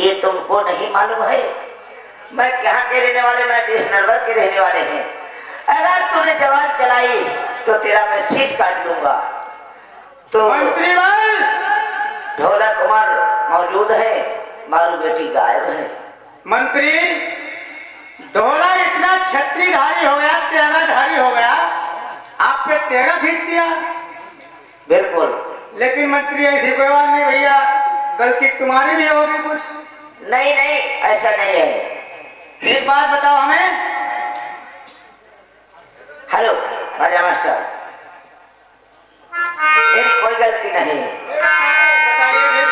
ये तुमको नहीं मालूम है? मैं कहाँ के रहने वाले, मैं देश नरवर के रहने वाले हैं। अगर तुमने जवान चलाई तो तेरा मैं शीश काट लूंगा। तो मंत्री लाल, ढोला कुमार मौजूद है, मारू बेटी गायब है। मंत्री ढोला इतना छत्रीधारी हो गया, तेगाधारी हो गया, आप पे तेगा खींच दिया। बिल्कुल। लेकिन मंत्री ऐसी कोई बात नहीं भैया, गलती तुम्हारी भी होगी कुछ। नहीं नहीं, ऐसा नहीं है। एक बात बताओ हमें। हेलो राजा मास्टर, मेरी कोई गलती नहीं। बताइए फिर।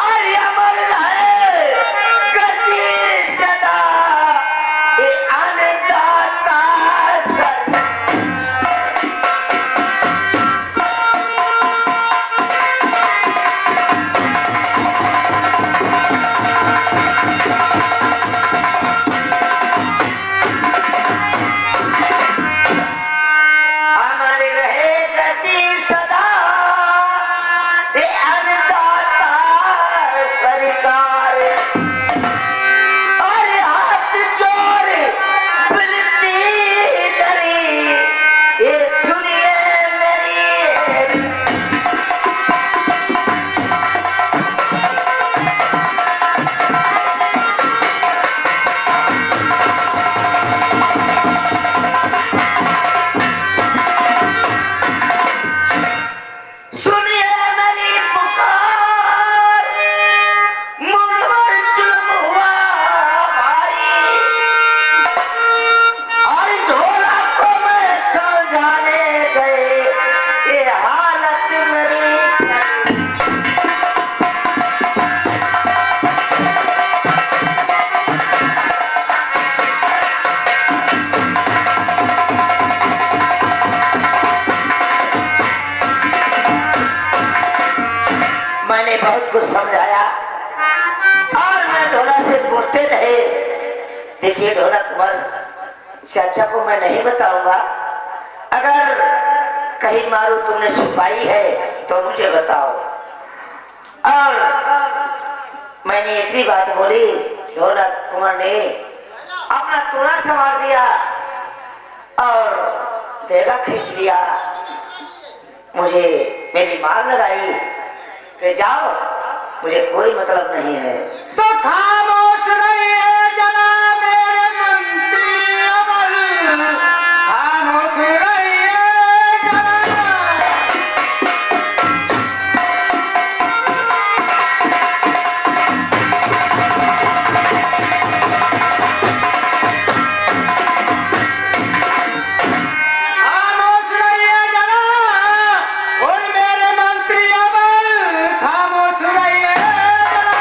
और अमर रहे गति सदा ये अन्नदाता सदा। मैंने बहुत कुछ समझाया और मैं ढोला से पूछते रहे। देखिए ढोला कुमार चाचा को मैं नहीं बताऊंगा, अगर कहीं मारू तुमने छिपाई है तो मुझे बताओ। और मैंने इतनी बात बोली, ढोला कुमार ने अपना तोड़ा संभाल दिया और तेगा खींच लिया, मुझे मेरी मार लगाई कि जाओ, मुझे कोई मतलब नहीं है। तो खामोश रहिए जनाब मेरे मंत्री अमल, खामोश रहिए जनाब। खामोश रहिए जनाब, और मेरे मंत्री अमल, खामोश रहिए जनाब।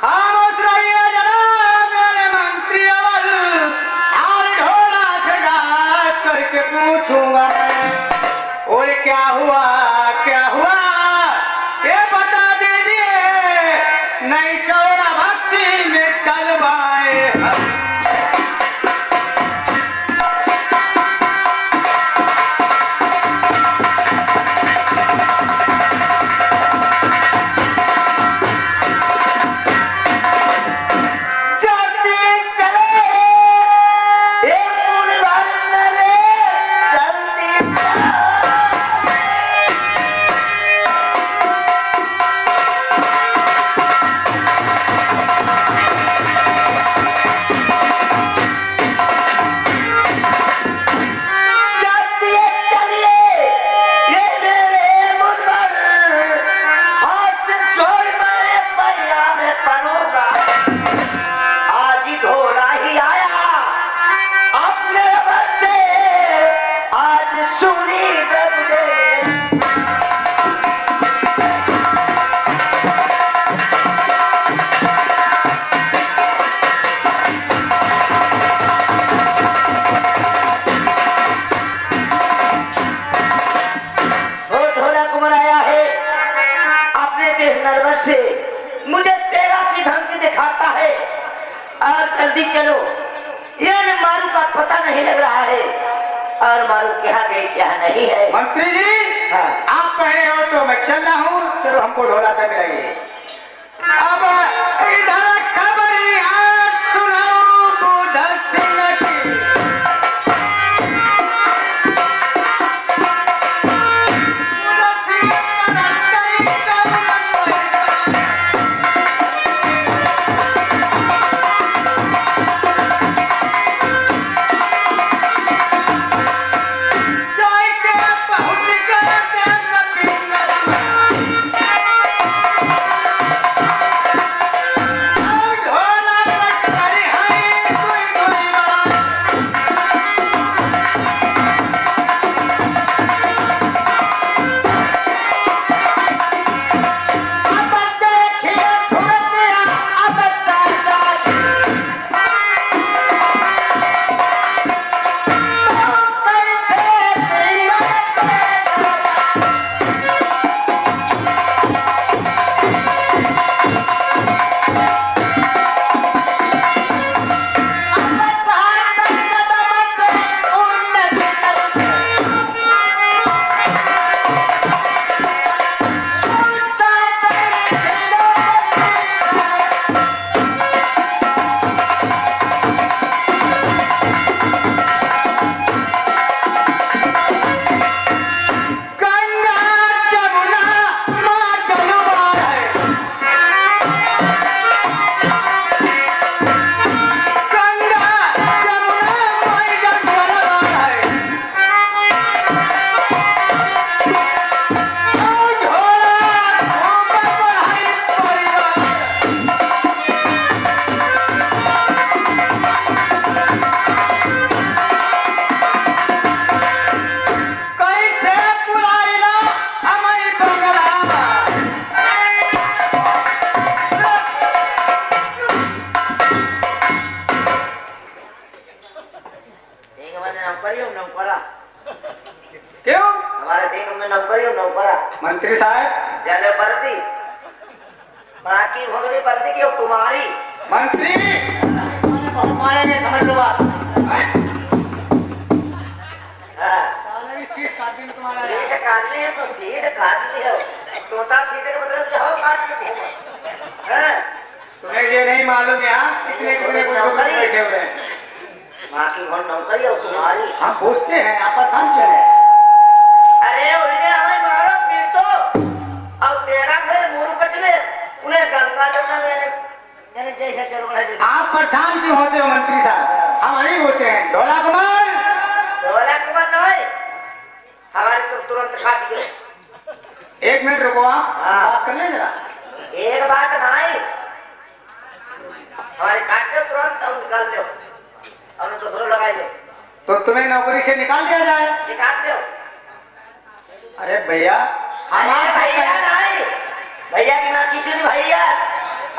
खामोश रहिए जनाब मेरे मंत्री अमल, और ढोला से जाकर करके पूछूंगा और क्या हुआ ये बता दीजिए, नहीं चौरा भक्ति में डलवाए। मुझे तेरा की धमकी दिखाता है। और जल्दी चलो, ये मारू का पता नहीं लग रहा है और मारू क्या गई क्या नहीं है। मंत्री जी हाँ। आप कहे हो तो मैं चल रहा हूँ, सिर्फ हमको ढोला से मिलाइए। अब इधर खबरियां सुनाओ बुध सिंह की। क्यों? हमारे देश में नौकरी और नौकरा मंत्री साहब जले वर्दी बाकी भगरी वर्दी की तुम्हारी मंत्री बहुत मारेंगे समझ लो बात। हाँ तुम्हारा सीधे काट लिए तो सीधे काट लिए तोता सीधे का मतलब जाओ काट के हाँ तुम्हें ये नहीं मालूम यहाँ कितने कितने कुछ बैठे हुए हैं। बाकी बहुत नौकरी और तुम्हारी हम पूछते हैं आप पसंद चले। अरे उन्हें हमें मारो पीटो और तेरा घर मुंह कटले उन्हें गंगा जमुना मैंने जैसे चलो आप परेशान क्यों होते हो मंत्री साहब? हम वही होते हैं ढोला कुमार नहीं हमारे तो तुरंत काट गए। एक मिनट रुको आप हाँ। बात कर ले जरा। एक बात नहीं हमारे काट दो तुरंत और निकाल दो और दूसरों लगाई दो तो तुम्हें नौकरी से निकाल दिया जाए। निकाल दो। अरे भैया हमारे भैया नहीं भैया की ना किसी भैया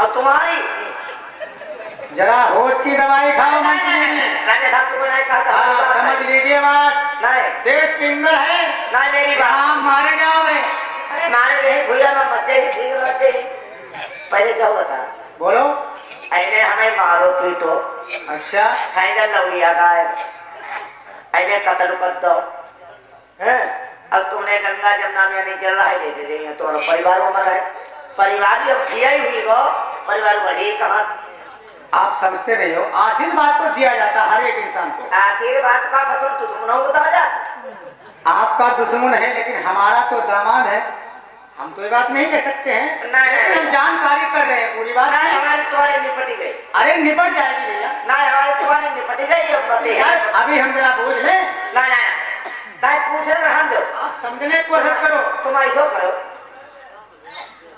और तुम्हारी जरा होश की दवाई खाओ मंत्री। राजा साहब तुम्हें नहीं कहा था समझ लीजिए बात। नहीं देश पिंगल है नहीं मेरी बात आप मारे जाओगे। अरे मारे यही भैया में मचे ही ठीक रहते ही पहले क्या हुआ था बोलो। ऐने हमें मारो पीटो अच्छा साइकिल लौड़िया गाय ऐने कत्ल कर दो हैं अब तुमने गंगा जमुना में नहीं चल रहा है लेते देंगे तुम्हारा परिवार में मरा है परिवार भी अब किया ही हुई हो परिवार बढ़ी कहाँ आप समझते नहीं हो आशीर्वाद तो दिया जाता हर एक इंसान को। आखिर बात का था तुम दुश्मनों को बता जा आपका दुश्मन है लेकिन हमारा तो दामाद है हम तो ये बात नहीं कह सकते हैं। नहीं हम जानकारी कर रहे हैं पूरी बात। नहीं हमारी तुम्हारी निपटी गई अरे निपट जाएगी भैया। नहीं हमारी तुम्हारी निपटी गई अब पति है अभी हम जरा बोझ ले नहीं पूछ रहे हम दो आप समझने की कोशिश करो। तुम ऐसा करो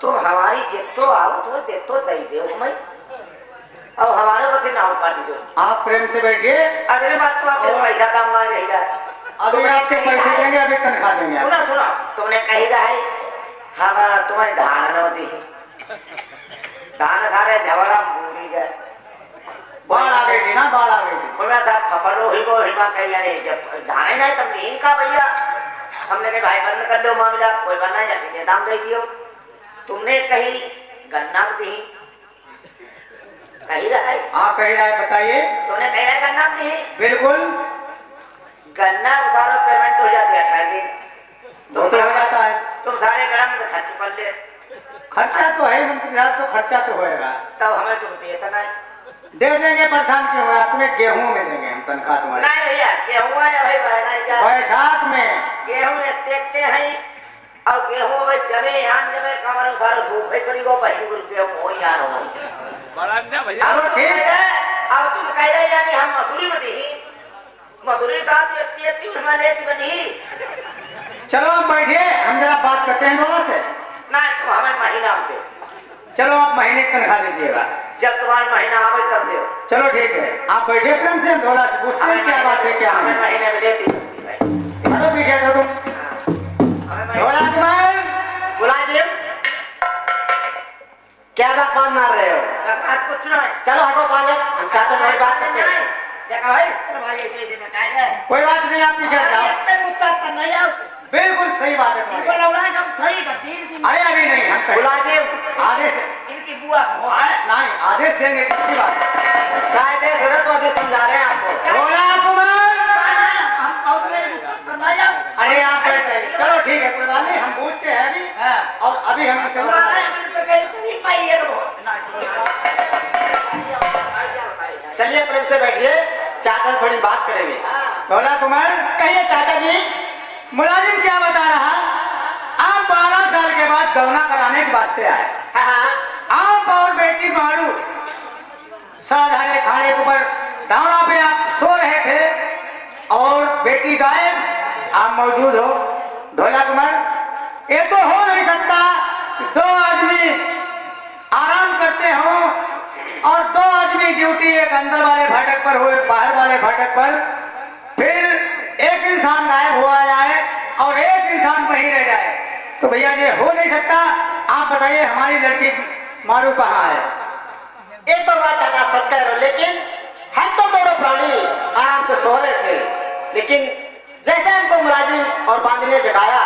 तुम हमारी जितो आओ तो देतो दे दो हमें अब हमारे पति नाव काट दो। आप प्रेम से बैठिए। अगली बात तो आपके पैसा काम नहीं रहेगा अभी आपके पैसे देंगे अभी तनख्वाह देंगे। सुना तुमने कही रहा है हम तुम्हारी धान होती है धान सारे झवरा भूरी गए बाढ़ आ गई थी ना बाढ़ आ गई थी। बोला था फफलो ही को हिमा कही यानी जब धान ही नहीं तब नहीं कहा भैया हमने कहा भाई बंद कर लो मामला कोई बनना जाती दाम दे दियो तुमने कही गन्ना दी कही रहा है। हाँ कही रहा है बताइए। तुमने कही रहा गन्ना दी बिल्कुल। गन्ना सारा पेमेंट हो जाती है 28 दिन तो हो जाता है। तुम सारे ग्राम में खर्च कर ले। खर्चा तो है मंत्री साहब, तो खर्चा तो होएगा। तब हमें तुम देता नहीं। दे देंगे, परेशान क्यों है? तुम्हें गेहूं में देंगे हम तनख्वाह तुम्हारी। नहीं भैया गेहूँ है भाई बैसाख में गेहूँ देखते हैं और गेहूँ भाई जमे यान जमे कमर सारा धूप है करी वो पहली गुरु गेहूँ हो यार हो बड़ा ना भैया। अब ठीक है। अब तुम कह रहे यानी हम मधुरी में दी मधुरी का भी इतनी हमें लेती बनी। चलो आप बैठिए, हम जरा बात करते हैं डोला से। नहीं तुम हमें महीना दो। चलो आप महीने की तनख्वाह लीजिएगा। जब तुम्हारा महीना आवे तब दो। चलो ठीक है, आप बैठिए प्रेम से, हम डोला से पूछते हैं क्या बात है क्या हमें नहीं। महीने में लेती चलो पीछे तो तुम डोला कुमार मुलाजिम क्या बात मार रहे हो? बात कुछ नहीं। चलो हटो पाले, हम चाहते हैं बात करते हैं। देखा भाई तुम्हारे दे देना चाहिए। कोई बात नहीं, आप पीछे हट जाओ। इतने मुद्दा पर नहीं आओ। बिल्कुल सही बात है इनको तुम्हारी। लौड़ा सब सही कर दिन अरे अभी नहीं, हम मुलाजिम आदेश इनकी बुआ हो नहीं, आदेश देंगे कितनी बात कायदे से तो अभी समझा रहे हैं आपको। डोला कुमार हम बहुत मेरे मुद्दा पर नहीं आओ। अरे आप बैठ जाइए। चलो ठीक है, कोई बात नहीं, हम पूछते हैं अभी। हां और अभी हम इसे बुआ नहीं मिल पर कहीं इतनी पाई है तो चलिए प्रेम से बैठिए, चाचा थोड़ी बात करेंगे। डोला कुमार कहिए चाचा जी, मुलाजिम क्या बता रहा? आप 12 साल के बाद गौना कराने के वास्ते आए। आप और बेटी मारू साधारे खाने के ऊपर दावना पे आप सो रहे थे और बेटी गायब, आप मौजूद हो। ढोला कुमार ये तो हो नहीं सकता, दो आदमी आराम करते हो और दो आदमी ड्यूटी, एक अंदर वाले फाटक पर हुए बाहर वाले फाटक पर, फिर एक इंसान गायब हुआ जाए और एक इंसान वहीं रह जाए, तो भैया ये हो नहीं सकता। आप बताइए हमारी लड़की मारू कहाँ है? एक तो बात चाचा सच कह रहे हो, लेकिन हम तो दोनों प्राणी आराम से सो रहे थे, लेकिन जैसे हमको मुलाजिम और बांदी ने जगाया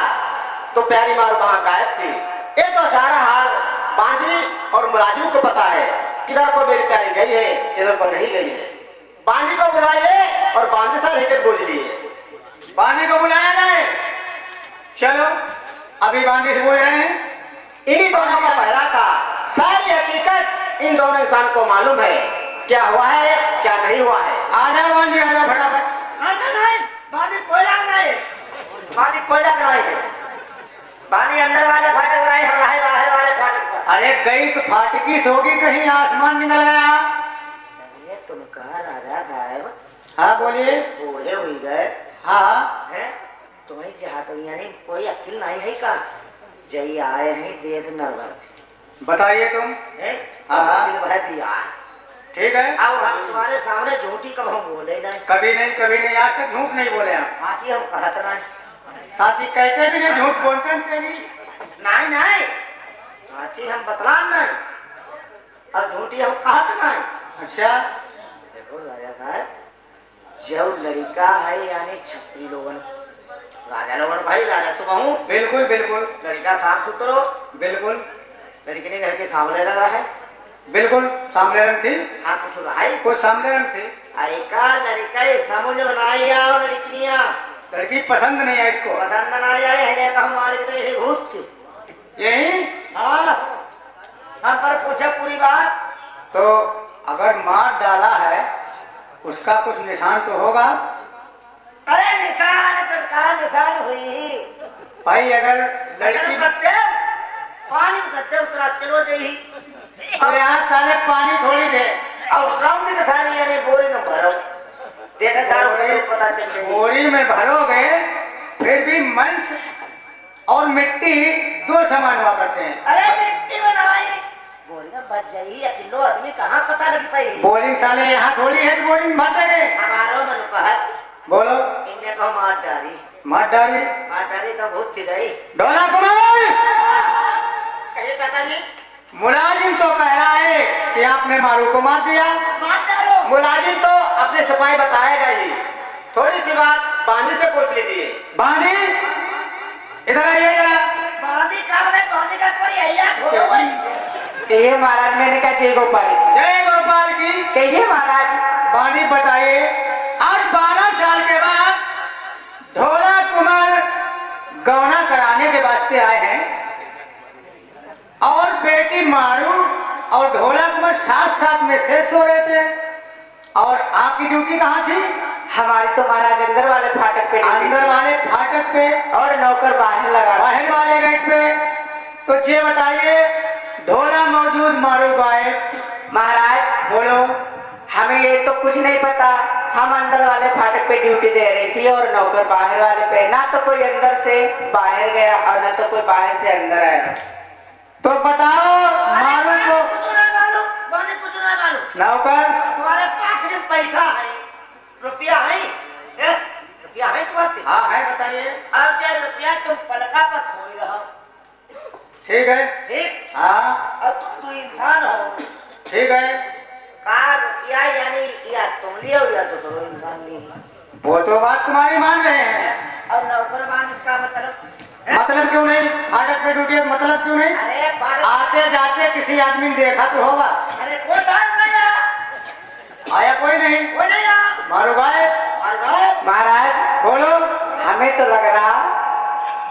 तो प्यारी मारू वहां गायब थी। ये तो सारा हाल बांदी और मुलाजिम को पता है, किधर को मेरी प्यारी गई है, किधर को नहीं गई है। बांदी को बुलाइए और बांदी से लेकर पूछ लिए। बांदी को बुलाया जाए। चलो अभी बांदी से बोल रहे हैं। इन्हीं दोनों का पहला था, सारी हकीकत इन दोनों इंसान को मालूम है, क्या हुआ है क्या नहीं हुआ है। आ जाओ बांदी, आ जाओ फटाफट। नहीं बानी कोयला नहीं बानी कोयला नहीं है। बानी अंदर वाले फाटक नहीं हम रहे बाहर वाले फाटक पर। अरे गई तो फाटकी सोगी कहीं, आसमान निकल गया। ये तुम कहा राजा साहब? हाँ बोलिए। बूढ़े हुई गए। हाँ हैं तुम्हें चाहते यानी कोई अकिल नहीं है का? जई आए हैं देख नरवर बताइए तुम। हाँ भय दिया ठीक है। अब हम तुम्हारे सामने झूठी कब हम बोले नहीं? कभी नहीं, कभी नहीं, आज तक झूठ नहीं बोले आप। साची हम कहत नहीं। साची कहते भी नहीं, झूठ बोलते हैं। नहीं नहीं साची हम बतलान नहीं और झूठी हम कहत नहीं। अच्छा देखो राजा साहब, जब लड़का है यानी छत्री लोगन राजा लोगन भाई राजा तो कहूँ। बिल्कुल बिल्कुल। लड़का साफ सुथरो बिल्कुल। लड़की ने घर के सामने लग रहा है। बिल्कुल सामने रंग थी। हाँ कुछ रहा है कुछ सामने रंग थी। का लड़का समझ बनाई और लड़कियाँ लड़की पसंद नहीं है इसको। पसंद ना आए हमारे भूत यही हाँ हम पर पूछे पूरी बात। तो अगर मार डाला है उसका कुछ निशान तो होगा। अरे निशान पर का निशान हुई भाई अगर लड़की पानी में करते उतरा चलो जी। अरे आज साले पानी थोड़ी दे और राउंड के सारे यानी बोरी में भरो देखा सारो पता चल बोरी में भरोगे फिर भी मंच और मिट्टी दो समान हुआ करते हैं। अरे मिट्टी बनाई बोरी में बच जाइए अकेलो आदमी कहाँ पता लग पाई। बोरिंग साले यहाँ थोड़ी है, बोरिंग भर देंगे। हमारो मन कहत बोलो। इनने कहा मार डाली तो बहुत चिदाई। डोला कुमार कहिए चाचा जी। मुलाजिम तो कह रहा है कि आपने मारू को मार दिया। मार डालो। मुलाजिम तो अपने सफाई बताएगा ही। थोड़ी सी बात बांदी से पूछ लीजिए। बांदी इधर आइए जरा। बांदी का तुम्हारी अय्यात हो गई। कहिए महाराज, मैंने कहा जय गोपाल की। जय गोपाल की। कहिए महाराज। पानी बताइए। आज 12 साल के बाद ढोला कुमार गौना कराने के वास्ते आए हैं और बेटी मारू और ढोला कुमार साथ साथ में से सो रहे थे। और आपकी ड्यूटी कहाँ थी? हमारी तो महाराज अंदर वाले फाटक पे, अंदर वाले फाटक पे और नौकर बाहर लगा, बाहर वाले गेट पे। तो ये बताइए, ढोला मौजूद, मारू गायब। महाराज बोलो। हमें ये तो कुछ नहीं पता, हम अंदर वाले फाटक पे ड्यूटी दे रही थी और नौकर बाहर वाले पे। ना तो कोई अंदर से बाहर गया और ना तो कोई बाहर से अंदर आया। तो बताओ मारू को। कुछ नहीं मालूम, नौकर तुम्हारे पास में पैसा है, रुपया है, रुपया है तुम्हारे? हाँ है, बताइए। अब जो रुपया तुम पलका पर खोई रहो, ठीक है। ठीक? हाँ और तुम तो इंसान हो, ठीक है। कहा रुपया यानी या तुम लियो या तो करो इंसान लिए। वो तो बात तुम्हारी मान रहे हैं। और नौकरमान इसका मतलब मतलब क्यों नहीं? फाटक पे ड्यूटी है, मतलब क्यों नहीं? अरे बात, आते जाते किसी आदमी ने देखा तो होगा। अरे कोई कारण नहीं आया, आया कोई नहीं? कोई नहीं आया। मारू गायब। मार गए। महाराज बोलो। हमें तो लग रहा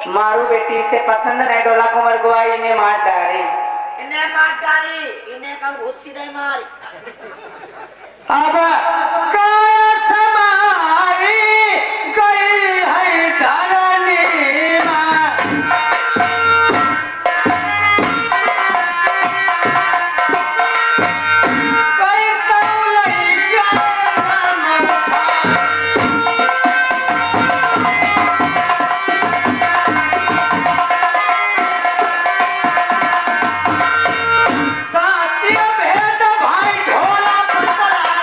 मारू बेटी से पसंद नहीं, ढोला कुमार को आई इन्हें मार डाली। इन्हें मार डाली, इन्हें कब घुसी नहीं मारी। अब काया समाई गई है धरनी मां। कई कौलई साची भेद भाई ढोला पतला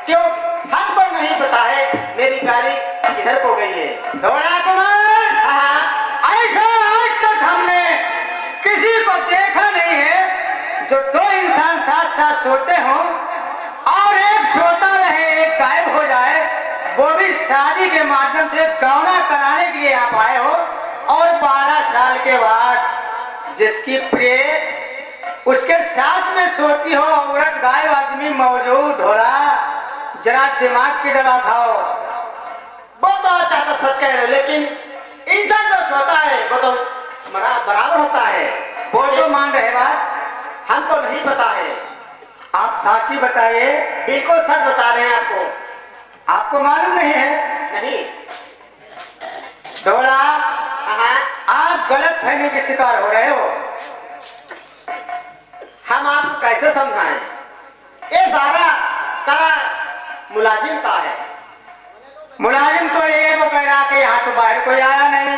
क्यों हमको नहीं पता है मेरी गाड़ी किधर को गई है? ढोला कुमार, ऐसा आज तक हमने किसी को देखा नहीं है जो दो इंसान साथ साथ सोते हों और एक सोता रहे एक गायब हो जाए, वो भी शादी के माध्यम से गौना कराने के लिए आप आए हो और 12 साल के बाद जिसकी प्रिय उसके साथ में सोती हो औरत गायब आदमी मौजूद। ढोला जरा दिमाग की दवा खाओ। वो तो चाहता सच कह रहे हो, लेकिन इंसान जो सोता है वो तो बराबर होता है। वो तो मान रहे बात हमको नहीं पता है। आप साची बताइए। बिल्कुल सच बता रहे हैं आपको। आपको मालूम नहीं है? नहीं। ढोला, आप गलत फहमी के शिकार हो रहे हो। हम आपको कैसे समझाएं? ये सारा करा मुलाजिम का है। मुलाजिम तो ये वो कह रहा कि यहाँ तो बाहर कोई आया नहीं,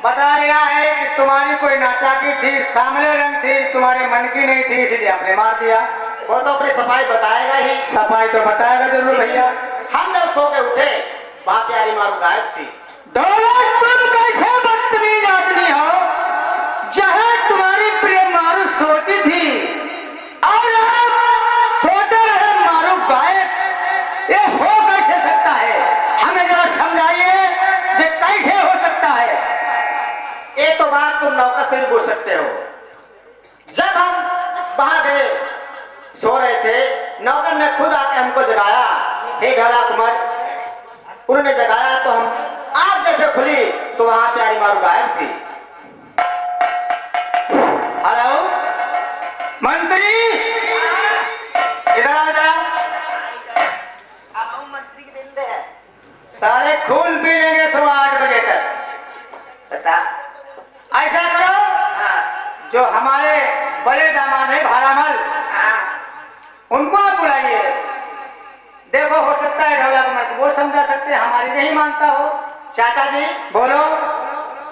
बता रहा है कि तुम्हारी कोई नाचा की थी, सामले रंग थी, तुम्हारे मन की नहीं थी, इसलिए आपने मार दिया। वो तो अपनी सफाई बताएगा ही। सफाई तो बताएगा जरूर भैया। हम जब सो के उठे वहां प्यारी मारू गायब थी। तुम कैसे बदतमीज आदमी हो? जहाँ तुम्हारी प्रिय मारू सोती थी और आप सोते रहे मारू गायब, ये हो कैसे सकता है? हमें जरा समझाइए ये कैसे हो सकता है? ये तो बात तुम नौकर से भी पूछ सकते हो। जब हम वहां गए सो रहे थे, नौकर ने खुद आके हमको जगाया। हे ढोला कुमार, उन्होंने जगाया तो हम आप जैसे खुली तो वहां प्यारी मारू गायब थी। हेलो मंत्री, इधर आ जरा। अब हम मंत्री के दिन दे सारे खून पी लेंगे सुबह 8 बजे तक। बता। ऐसा करो, हाँ जो हमारे बड़े दामाद है भारामल, हाँ उनको आप बुलाइए। देखो हो सकता है ढोला कुमार वो समझा सकते हैं, हमारी नहीं मानता हो। चाचा जी बोलो,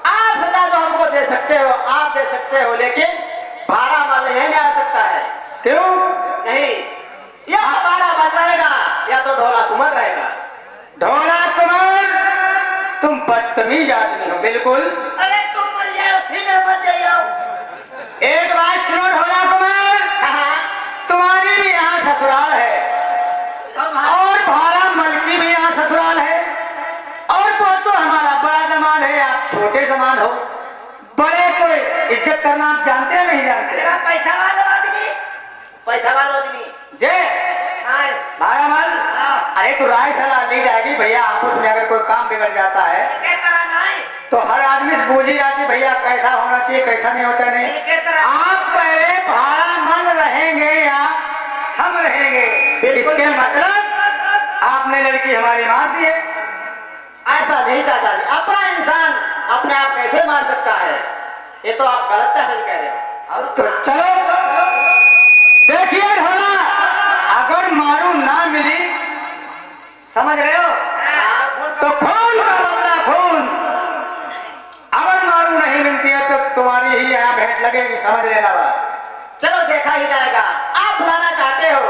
आप सजा तो हमको दे सकते हो, आप दे सकते हो, लेकिन भारामल नहीं आ सकता है। क्यों नहीं? या भारामल रहेगा या तो ढोला कुमार रहेगा। ढोला कुमार तुम बदतमीज आदमी हो बिल्कुल। अरे तुम मर जाओ फिर मर जाओ। एक बात सुनो ढोला कुमार, तुम्हारी भी यहाँ ससुराल है और भारामल की भी यहाँ ससुराल है, और वो तो हमारा बड़ा दामाद है, आप छोटे दामाद हो। बड़े को इज्जत करना आप जानते हैं नहीं जानते? पैसा वाला आदमी, पैसा वाला आदमी जे हाँ भारामल, हाँ। अरे तो राय सलाह ली जाएगी भैया, आपस में अगर कोई काम बिगड़ जाता है क्या कराना है? तो हर आदमी से बूझी जाती भैया कैसा होना चाहिए कैसा नहीं होता नहीं। क्या कराना? आप पहले भारामल रहेंगे या हम रहेंगे, इसके मतलब आपने लड़की हमारी मार दी है। ऐसा नहीं चाचा जी, अपना इंसान अपने आप कैसे मार सकता है? ये तो आप गलत चाचा जी कह रहे हो। और तो चलो देखिए ढोला, अगर मारू ना मिली, समझ रहे हो, तो खून का बदला खून। अगर मारू नहीं मिलती है तो तुम्हारी ही यहाँ भेंट लगेगी, समझ लेना बात। चलो देखा ही जाएगा। आप लाना चाहते हो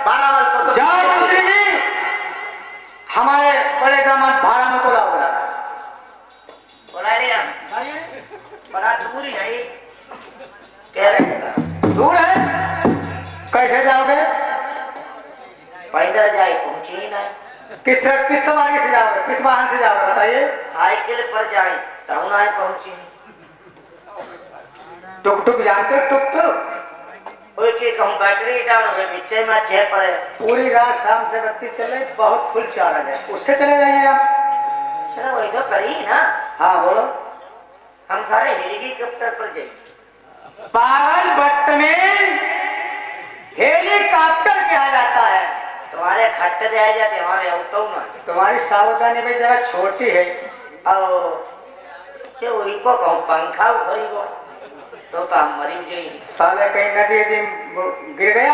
भारामल को तो जाओ मंत्री जी, हमारे बड़े दामाद भारामल को लाओ। बोला लिया बड़ा दूर ही है ये। कह रहे हैं दूर है, कैसे जाओगे? पैदल जाए पहुंची ही ना। किस सवारी से जाओगे, किस वाहन से जाओगे बताइए? साइकिल पर जाए तब ना पहुंची। टुक टुक जानते हो? टुक टुक ओए के कहूं बैटरी डाउन हो गई, पीछे में जे पर पूरी रात शाम से बत्ती चले, बहुत फुल चार्ज है, उससे चले जाइए आप। चलो वही तो करी ना। हाँ बोलो। हम सारे हेलीकॉप्टर पर जाए। पागल बदतमीज, हेलीकॉप्टर कहा जाता है। तुम्हारे खट्टे दे आ जाते हमारे औतो ना। तुम्हारी सावधानी भी जरा छोटी है। और क्यों वही को कहूं पंखा उखरी को तो हम मरी जाए। साले कहीं नदी गिर गया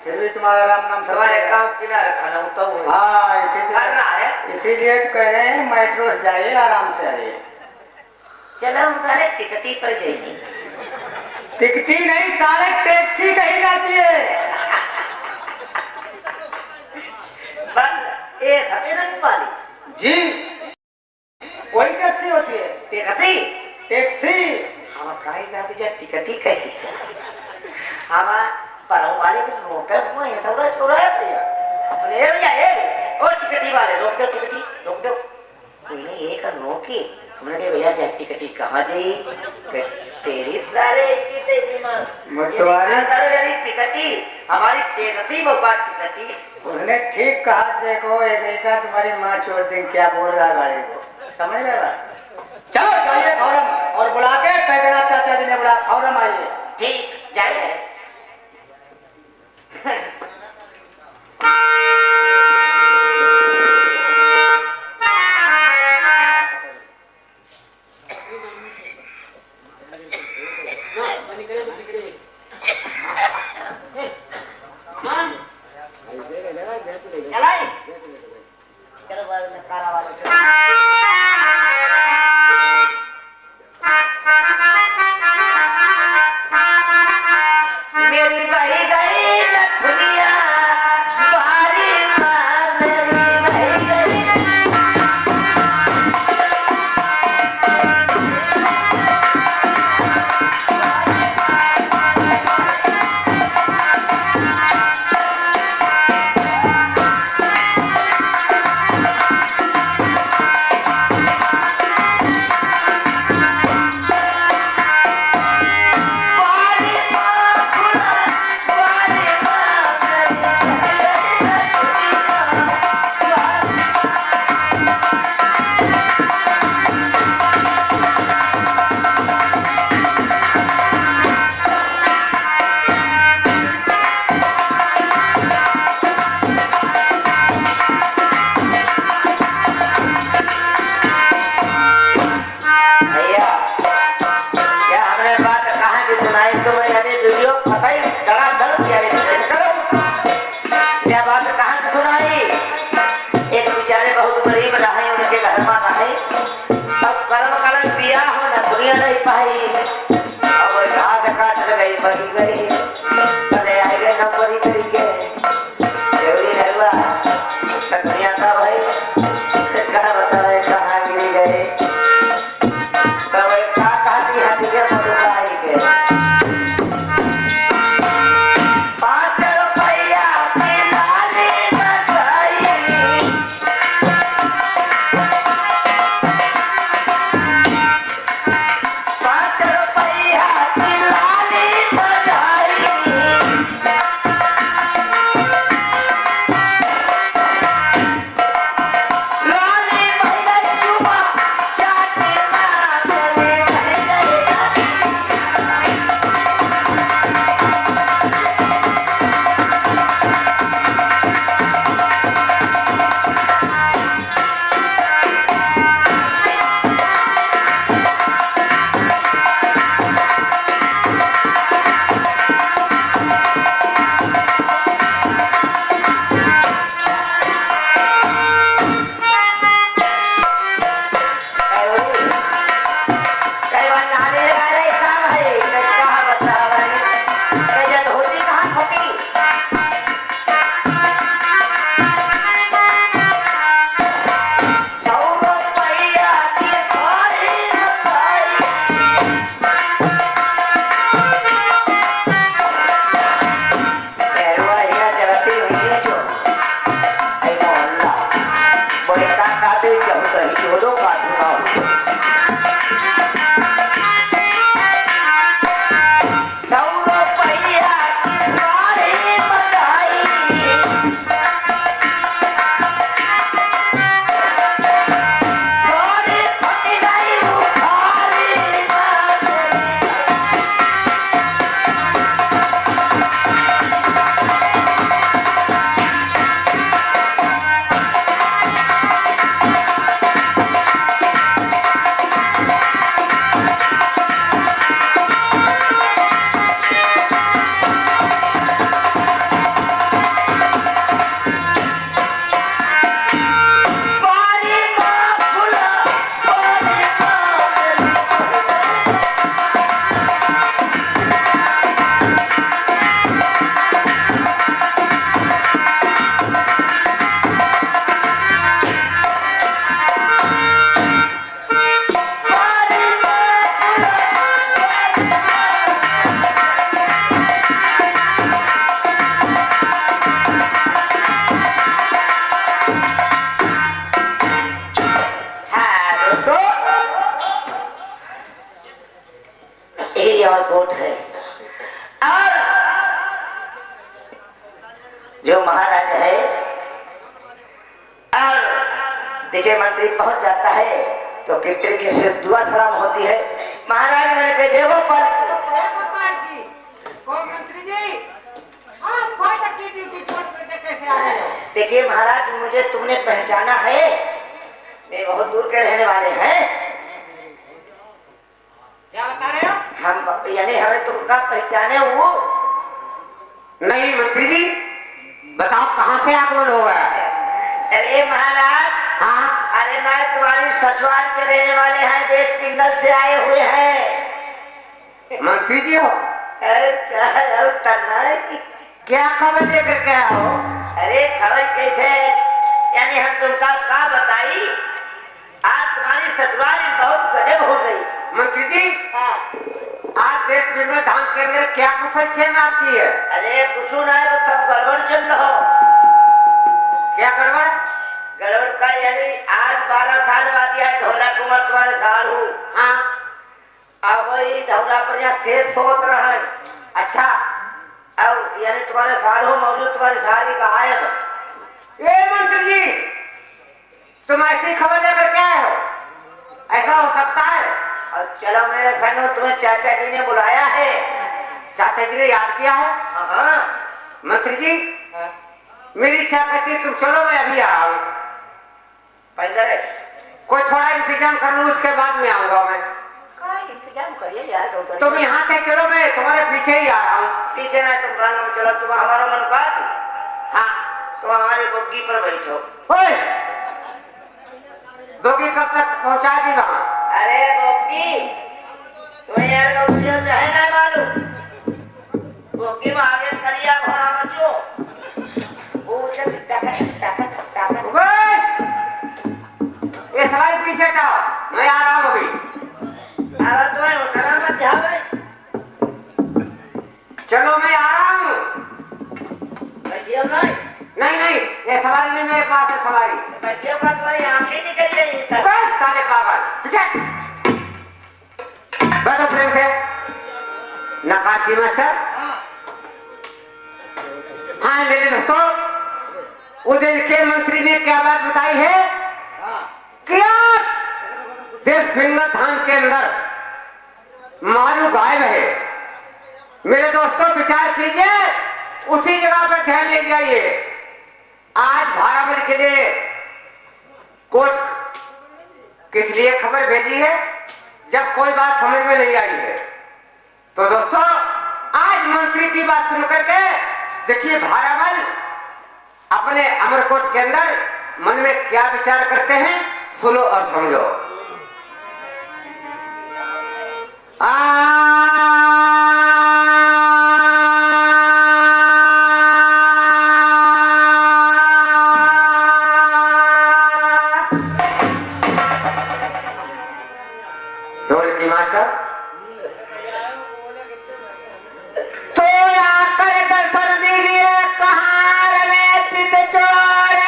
फिर भी तुम्हारा राम नाम तुम्हारे काम किनारे खाना उतो हो। हाँ करना है। इसीलिए तो कह रहे हैं मेट्रो से जाइए, आराम से आइए। चलो हम सारे टिकटी पर जाएंगे। टिकटी नहीं साले, टैक्सी कही जाती है। बस एक हमें रंग वाली जी वही टैक्सी होती है। टिकटी टैक्सी हम काहे जाते जा टिकटी कही। हम परम वाले दिन नोकर हुआ है थोड़ा छोरा है भैया। अपने ए भैया ए ओ टिकटी वाले रोक दो, टिकटी रोक दो। तूने एक नोकी हमने कहा भैया जा टिकटी कहाँ गई? तेरी सारे इतनी दिमाग तुम्हारी यानी टिकटी हमारी टिकटी वो बात टिकटी। उसने ठीक कहा। देखो ये देखा तुम्हारी माँ छोड़ दिन क्या बोल रहा है गाड़ी को, समझ रहा? चलो जाइए फौरन और बुला के कह देना चाचा जी ने बुला, फौरन आइए। ठीक जाए। चलो बाद में कारा वाले मेरी बही गई न दुनिया भारी के घर में रहे अब कर्म कलन पिया हो न दुनिया नहीं पाई अब घाट काट गई बही गई चले आएंगे नौकरी करके देवरी हलवा दुनिया का भाई कहा बता रहे कहाँ गिरी गए तब कहा हाथी के मधुकाई के 5 रुपया की लाली बजाई 5 रुपया की लाली बजाई लाली भैया चुमा चाटे ना चले कई बार नाले लगा रहे काम है कहा बता रहे कई जब होती कहाँ खोटी 100 रुपया की थाली बजाई पैरवा हिया जगती हुई जो ऐ मोहल्ला बड़े का दे जब कहीं जोड़ो का धुआं 100 रुपया की थाली बजाई थाली फट गई उखाड़ी ना पारी माँ फुला पारी हाँ दोस्तों यही और कोट है और जो महाराज है और देखिए मंत्री पहुंच जाता है तो किप्टन की सिर्फ दुआ सलाम होती है महाराज मैंने कह देखो पर कौन मंत्री जी? हाँ, क्वार्टर की ड्यूटी छोड़ करके कैसे आ रहे हो? देखिए महाराज मुझे तुमने पहचाना है ये बहुत दूर के रहने वाले हैं क्या बता रहे हो? हम यानी हमें तुमका पहचाने वो नहीं मंत्री जी, बताओ कहाँ से आगमन होगा? अरे महाराज हाँ, अरे मैं तुम्हारी ससुराल के रहने वाले हैं देश पिंगल से आए हुए हैं मंत्री जी हो? अरे क्या है उतरना है क्या खबर लेकर के आओ? अरे खबर कैसे यानी हम तुमका क्या बताई आज तुम्हारी ससुराल बहुत गजब हो गई मंत्री जी, हाँ। आज देश बिगड़ धाम के अंदर क्या कुशल छेम आपकी है? अरे कुछ ना है तो सब गड़बड़ चल रहा हो क्या गड़बड़? गड़बड़ का यानी आज 12 साल बाद यह ढोला कुमार तुम्हारे साल हूँ हाँ, अब वही ढौला पर यहाँ शेर सोच रहा है अच्छा, अब यानी तुम्हारे साल हो मौजूद तुम्हारे साल का आयब ए मंत्री जी, तुम ऐसी खबर लेकर के आए हो? ऐसा हो सकता है? और चलो मेरे संग में तुम्हें चाचा जी ने बुलाया है चाचा जी ने याद किया है? हाँ मंत्री जी, मेरी इच्छा कहती है तुम चलो, मैं अभी आ रहा हूँ। पहले कोई थोड़ा इंतजाम कर लूँ, उसके बाद में आऊंगा मैं। का इंतजाम करिए यार तुम यहाँ से चलो, मैं तुम्हारे पीछे ही आ रहा हूँ। पीछे ना तुम गाना में चलो, तुम हमारा मन का हाँ, तुम हमारे बोगी पर बैठो। ओए, दोगी कब तक पहुंचा दी वहां? अरे गोपी तुम्हें यार गोपी जो है ना मालूम गोपी में आगे करिया घोड़ा बच्चो वो चल टाका ये सवाल पीछे हटाओ, मैं आ रहा हूँ अभी। अब तुम्हें उठना मत जाओ चलो मैं आ रहा हूँ। बैठियो नहीं नहीं नहीं, ये सवारी नहीं, मेरे पास है सवारी। बैठियो का तुम्हारी आंखें निकल गई साले पागल, पीछे बैठो प्रेम से। नकाची मास्टर। हाँ मेरे दोस्तों, उदय के मंत्री ने क्या बात बताई है? क्या देश फिंगर थान के अंदर मारू गायब है। मेरे दोस्तों विचार कीजिए, उसी जगह पर ध्यान ले जाइए। आज भारामल के लिए कोर्ट किस लिए खबर भेजी है? जब कोई बात समझ में नहीं आई है। तो दोस्तों आज मंत्री की बात सुनकर के देखिए भारामल अपने अमरकोट के अंदर मन में क्या विचार करते हैं, सुनो और समझो। ढोलकी मास्टर तो आकर दर्शन दीजिए कहार में चित चोर।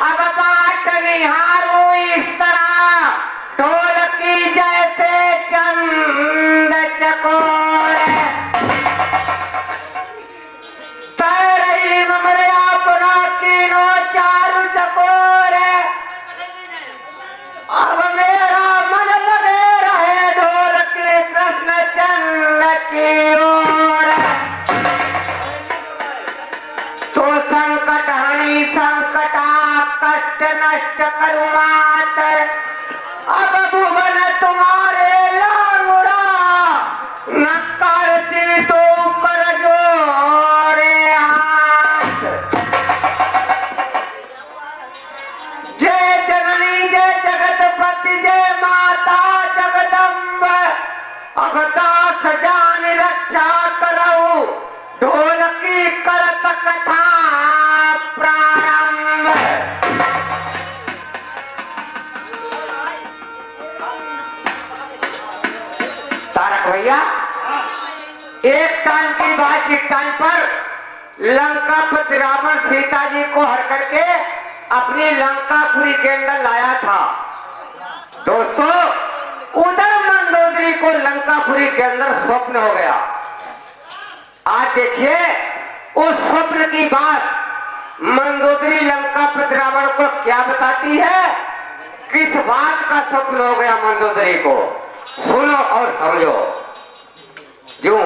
अब बाट निहारू इस तरह ढोलकी जैसे चंद चकोर। तरही ममरे अपना तीनों चारू चकोर। अब मेरा मन लगे रहे ढोलकी कृष्ण चंद की ओर। तो संकट हनी संकटा कष्ट नष्ट करू मात। अब भुवन तुम्हारे लांगुरा नक्कर से तो कर जोरे हाथ। जय जननी जय जगतपति जय माता जगदम्ब। अब दास जान रक्षा करऊ ढोलकी करत कथा प्रारंभ। तारक भैया एक टाइम की बात, इस टाइम पर लंकापति रावण सीता जी को हर करके अपनी लंकापुरी के अंदर लाया था। दोस्तों उधर मंदोदरी को लंकापुरी के अंदर स्वप्न हो गया। आज देखिए उस स्वप्न की बात मंदोदरी लंकापति रावण को क्या बताती है, किस बात का स्वप्न हो गया मंदोदरी को, सुनो और समझो। क्यों?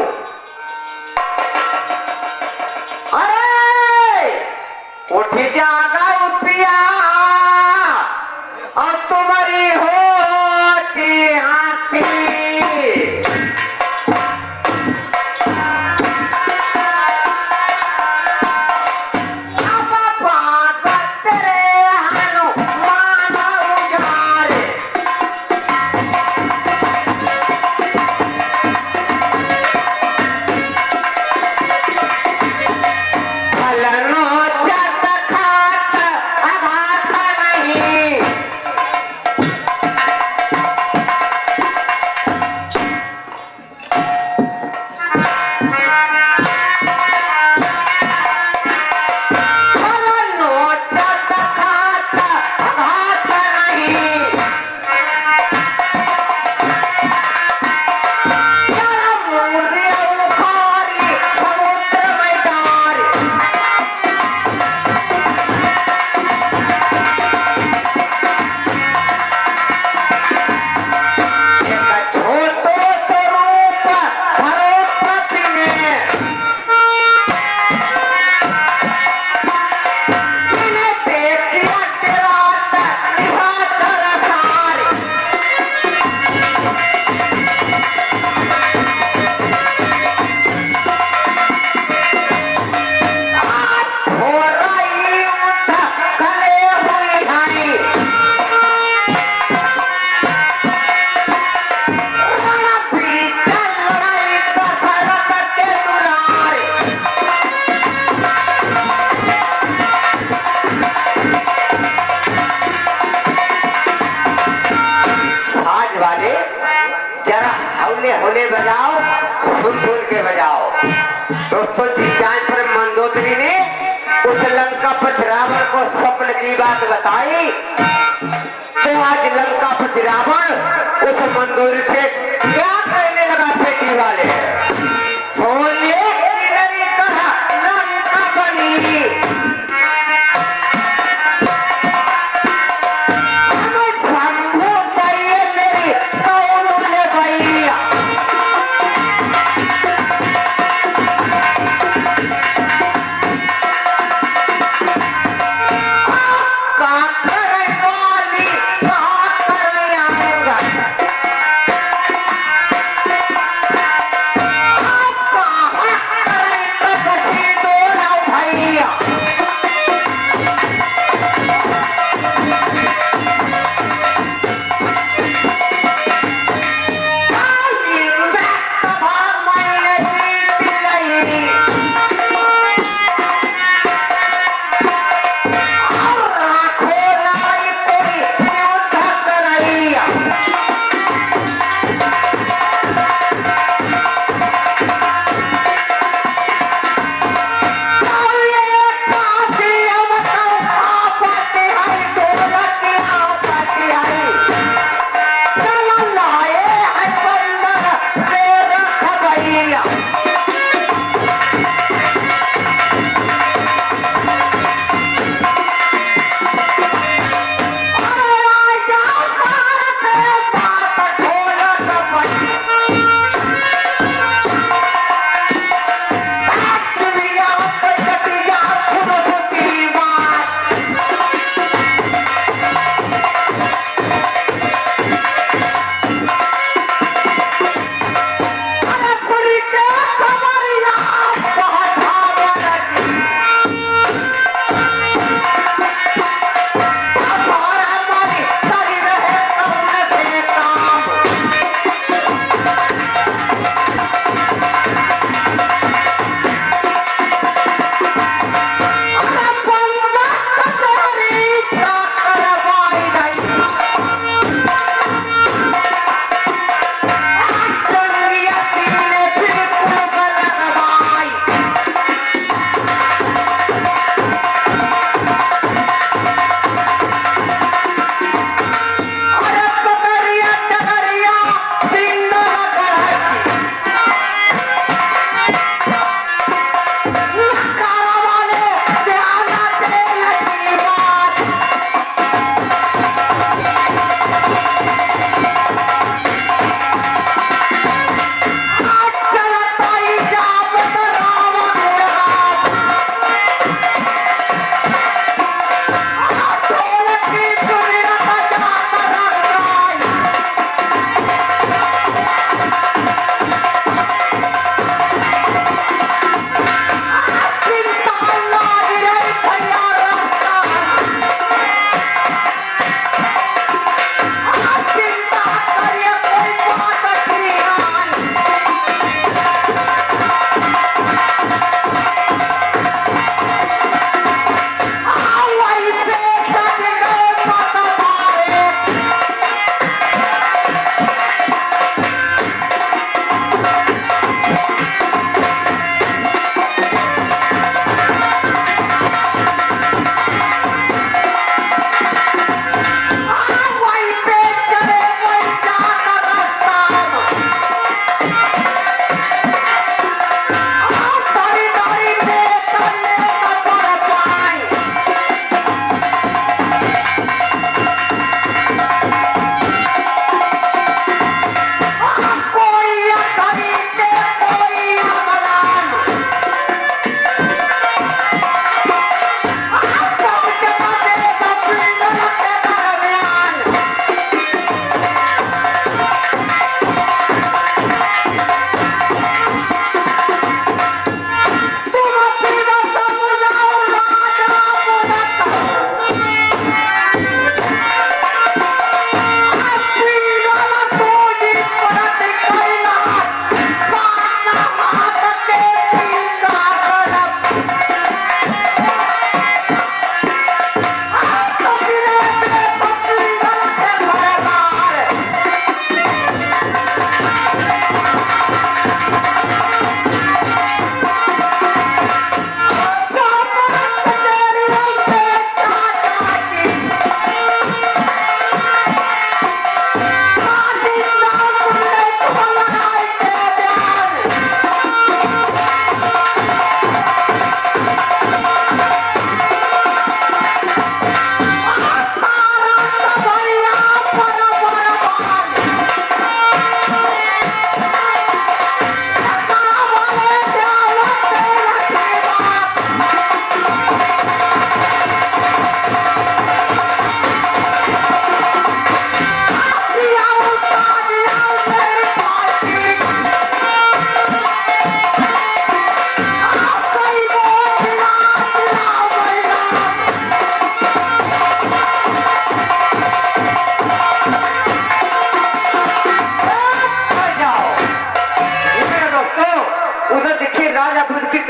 अरे उठ जागा उपिया और तुम्हारी होती हाथी। आधार बैंड वाले जरा हौले हौले बजाओ, सुन सुन के बजाओ। दोस्तों जिस टाइम पर मंदोदरी ने उस लंकापति रावण को स्वप्न की बात बताई, तो आज लंकापति रावण उस मंदोदरी से क्या कहने लगा पेटी वाले, सोने की नगरी कहा लंका बनी, हमें शंभू चाहिए मेरी कौन ले भैया।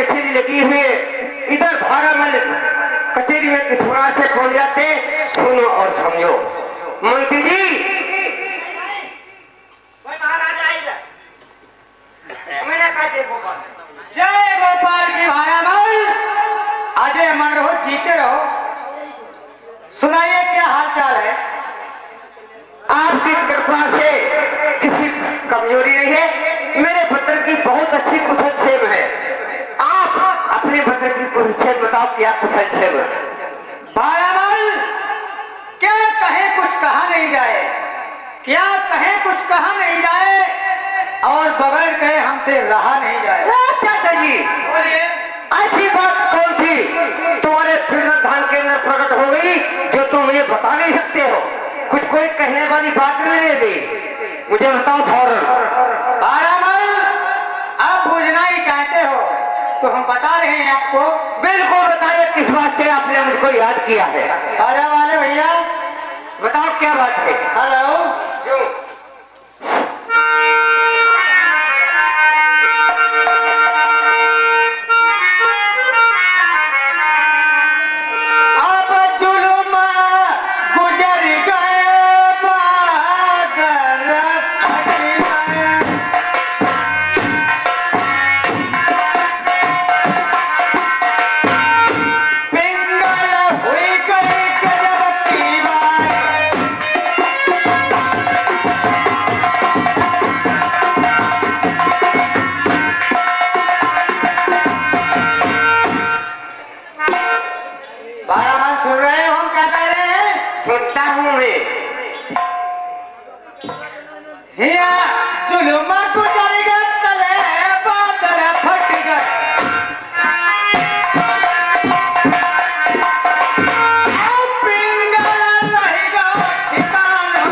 कचेरी लगी हुई है, इधर भारामल कचेरी में किशोरा से पहुंच जाते। सुनो और समझो मंत्री जी। कोई महाराज आई जा मैंने कहा देखो कौन जय गोपाल की भारामल, अजय मन रहो, जीते रहो। सुनाइए क्या हाल चाल है? आपकी कृपा से किसी कमजोरी नहीं है। मेरे पत्र की बहुत अच्छी कुशलक्षेम है। आप अपने पत्र की कुशलक्षेम बताओ, क्या कुशलक्षेम है? भारामल, क्या कहे कुछ कहा नहीं जाए, क्या कहे कुछ कहा नहीं जाए, और बगैर कहे हमसे रहा नहीं जाए। चाचा जी, बोलिए। ऐसी बात कौन थी तुम्हारे धान के अंदर प्रकट हो गई जो तुम मुझे बता नहीं सकते हो? कुछ कोई कहने वाली बात नहीं दी, मुझे बताओ फौरन। भारामल, आप पूछना ही चाहते हो तो हम बता रहे हैं आपको। बिल्कुल बताइए, किस बात से आपने मुझको याद किया है? राजा वाले भैया, बताओ क्या बात है। हेलो। क्यों? अब जुल्म गुजर गए, बादल फट गए। पिंगल हुई गई गजब की बात। भारामल, सुन रहे हो हम क्या कह रहे हैं? सुनता हूँ मैं। हिया जुल्म गुजर गए, तले बादल फट गए। अब पिंगल रही गो ठिकाना।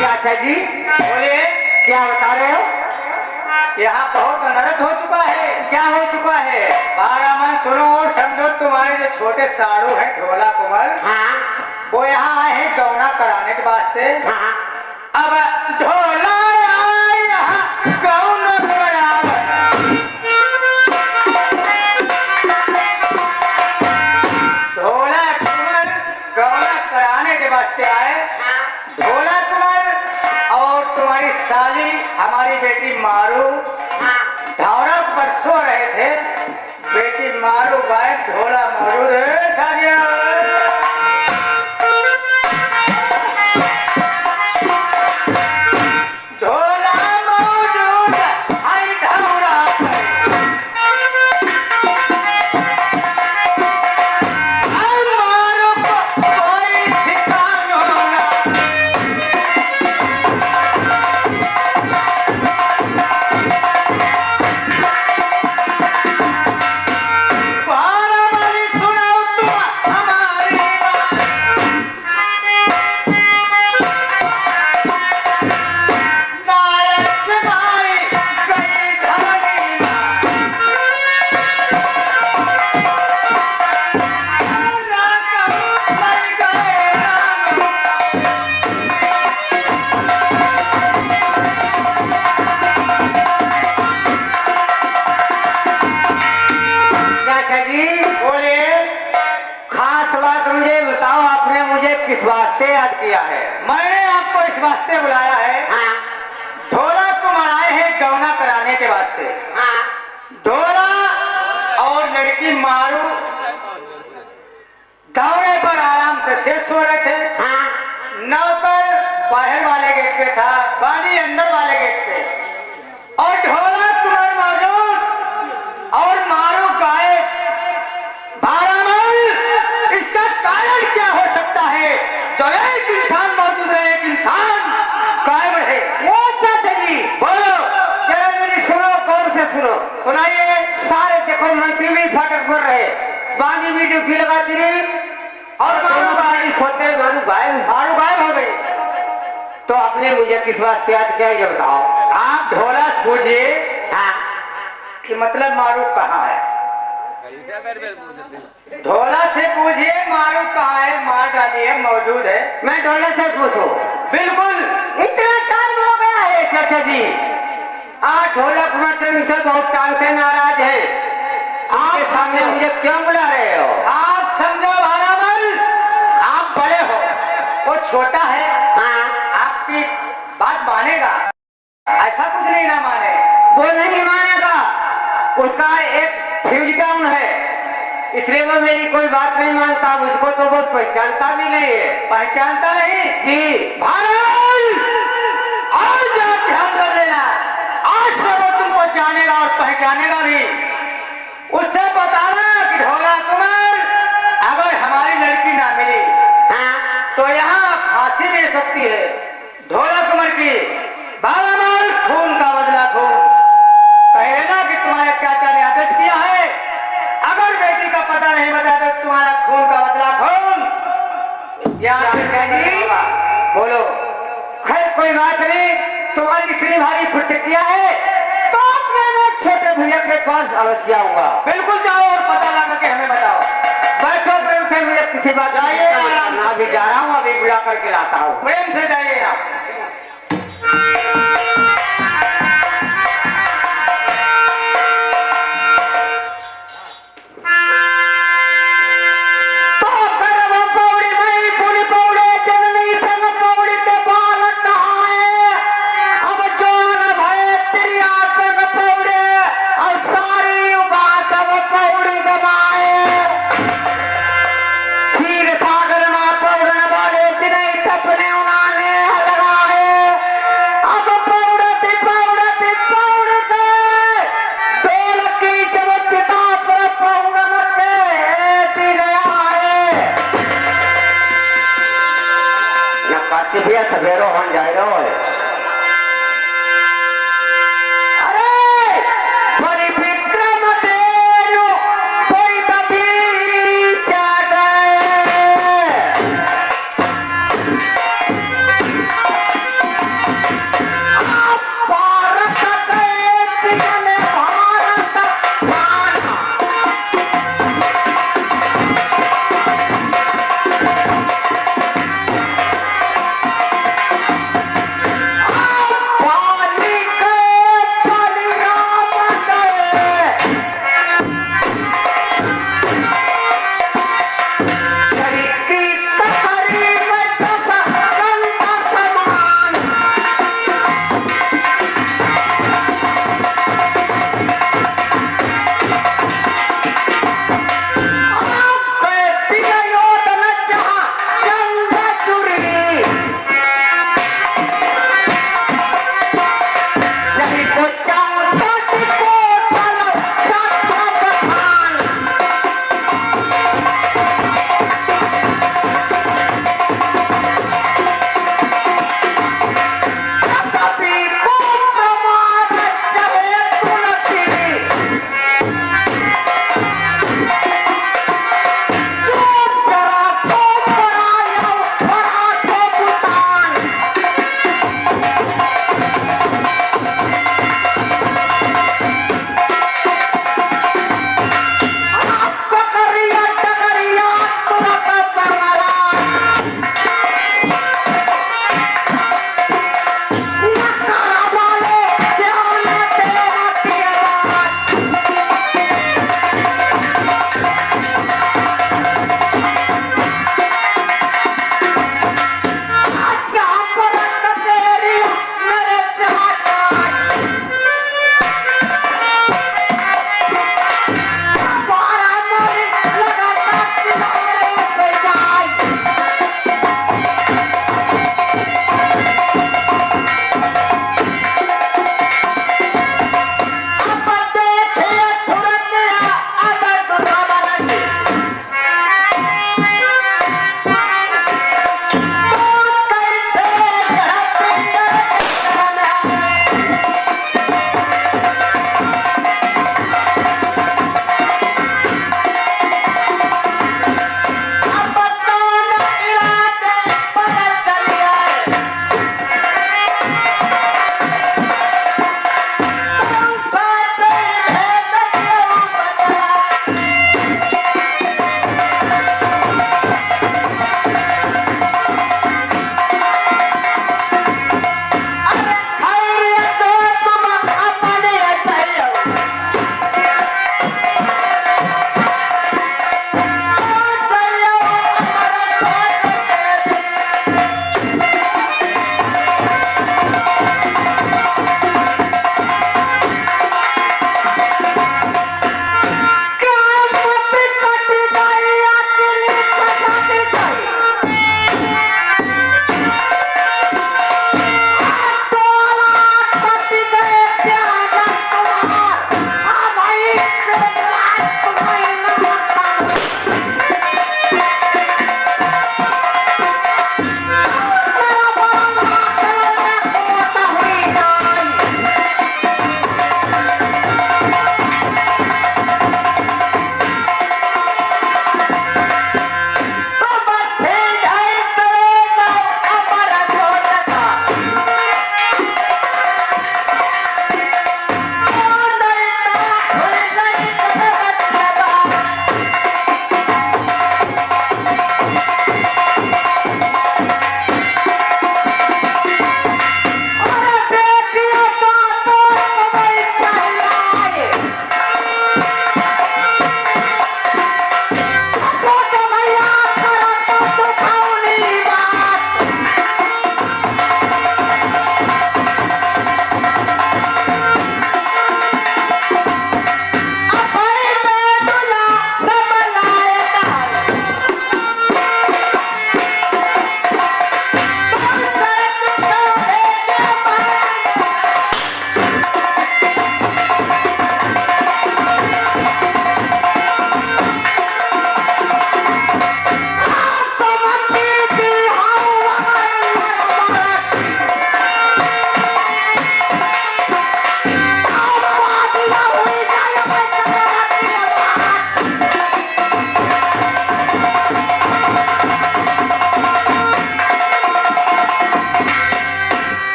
चाचा जी, बोलिए। क्या बता रहे हो? यहाँ बहुत अनर्थ हो चुका है। क्या हो चुका है? भारामल, सुनो और समझो। तुम्हारे जो छोटे साड़ू हैं ढोला कुंवर, हाँ वो यहाँ आए हैं गौना कराने के वास्ते। हाँ। अब ढोला आया यहाँ गौना करावे। ढोला कुंवर गौना कराने के वास्ते आए। ढोला कुंवर और तुम्हारी साली हमारी बेटी मारू धावरा पर सो रहे थे। बेटी मारू गायब, ढोला मौजूद है। सालिया ढोला मौजूद आई धावरा पर। आई मारू को कोई ठिकाना ना। भारामल, सुनाओ तुम हमारी बात। नायक से मारी गई धरनी माँ। राम मर गए राम। चाचा जी, बोलिए। खास बात मुझे बताओ, आपने मुझे किस वास्ते याद किया है? मैंने आपको इस वास्ते बुलाया है, हाँ ढोला को मनाए हैं गौना कराने के वास्ते। हाँ। ढोला और लड़की मारू दौड़े पर आराम से शेष हो रहे थे। हाँ। नौकर बाहर वाले गेट पे था, बानी अंदर वाले गेट पे, और ढोला कुंवर मौजूद और मारू गायब। भारामल, इसका कारण क्या हो सकता है? जो एक इंसान मौजूद रहे, एक इंसान गायब रहे। वो चाचा जी, बोलो। जरा मेरी सुनो, गौर से सुनो। सुनाइए। सारे देखो मंत्री भी फाटक पर रहे, बानी भी ड्यूटी लगाती रही, और मारू गाड़ी सोते मारू गायब हो गई। तो आपने मुझे किस वास्ते याद किया ये बताओ। आप ढोला पूछिए हाँ। कि मतलब मारू कहाँ है। कैसे मेरे बेर पूछते ढोला से पूछिए मारू कहाँ है, मार डालिए मौजूद है। मैं ढोले से पूछूं? बिल्कुल। इतना टाइम हो गया है चाचा जी, आज ढोलक मर्चेंट से बहुत टाइम से नाराज है। आपके सामने मुझे क्यों बुला रहे हो? आप समझो भारामल, आप बड़े हो, वो छोटा है। हाँ, आपकी बात मानेगा, ऐसा कुछ नहीं ना माने। वो नहीं मानेगा, उसका एक फ्यूज डाउन है, इसलिए वो मेरी कोई बात नहीं मानता। मुझको तो वो पहचानता भी नहीं है। पहचानता नहीं जी भारामल, आज आप ध्यान कर लेना, आज से वो तुमको जानेगा और पहचानेगा भी। उससे बताना कि ढोला कुमार अगर हमारी लड़की ना मिली तो यहाँ फांसी दे सकती है ढोला कुमार की। भारामल, खून का बदला खून, कहेगा कि तुम्हारे चाचा ने आदेश किया है, अगर बेटी का पता नहीं बता तो तुम्हारा खून का बदला खून। चाचा जी बोलो। खैर कोई बात नहीं, तुम्हारी इतनी भारी प्रतिक्रिया है तो मैं छोटे भैया के पास अवश्य आऊंगा। बिल्कुल जाओ और पता लगा के हमें बताओ। बैठो प्रेम से, मुझे किसी बात जाइए, ना भी जा रहा हूँ, अभी बुला करके लाता हूँ। प्रेम से जाइए आप। तो करम पौड़ी मई पुनि पौड़े जननी संग पौड़ी के बाल नहाए, अब जौन भय तिरिया संग पौड़े और सारी बात अब पौड़ी गमाए। क्षीर सागर में पौड़न वाले जिन्हें सपने उन्होंने लगाए, अब पौड़ती पौड़ती पौड़ते डोल की चमचता पर पौड़न के दिल आए। न कच्छ भी सवेरो होन जाए रहो है। अरे बड़ी विक्रम देनु कोई तभी जा गए। आप भारत गए जिन्हें भारत माना,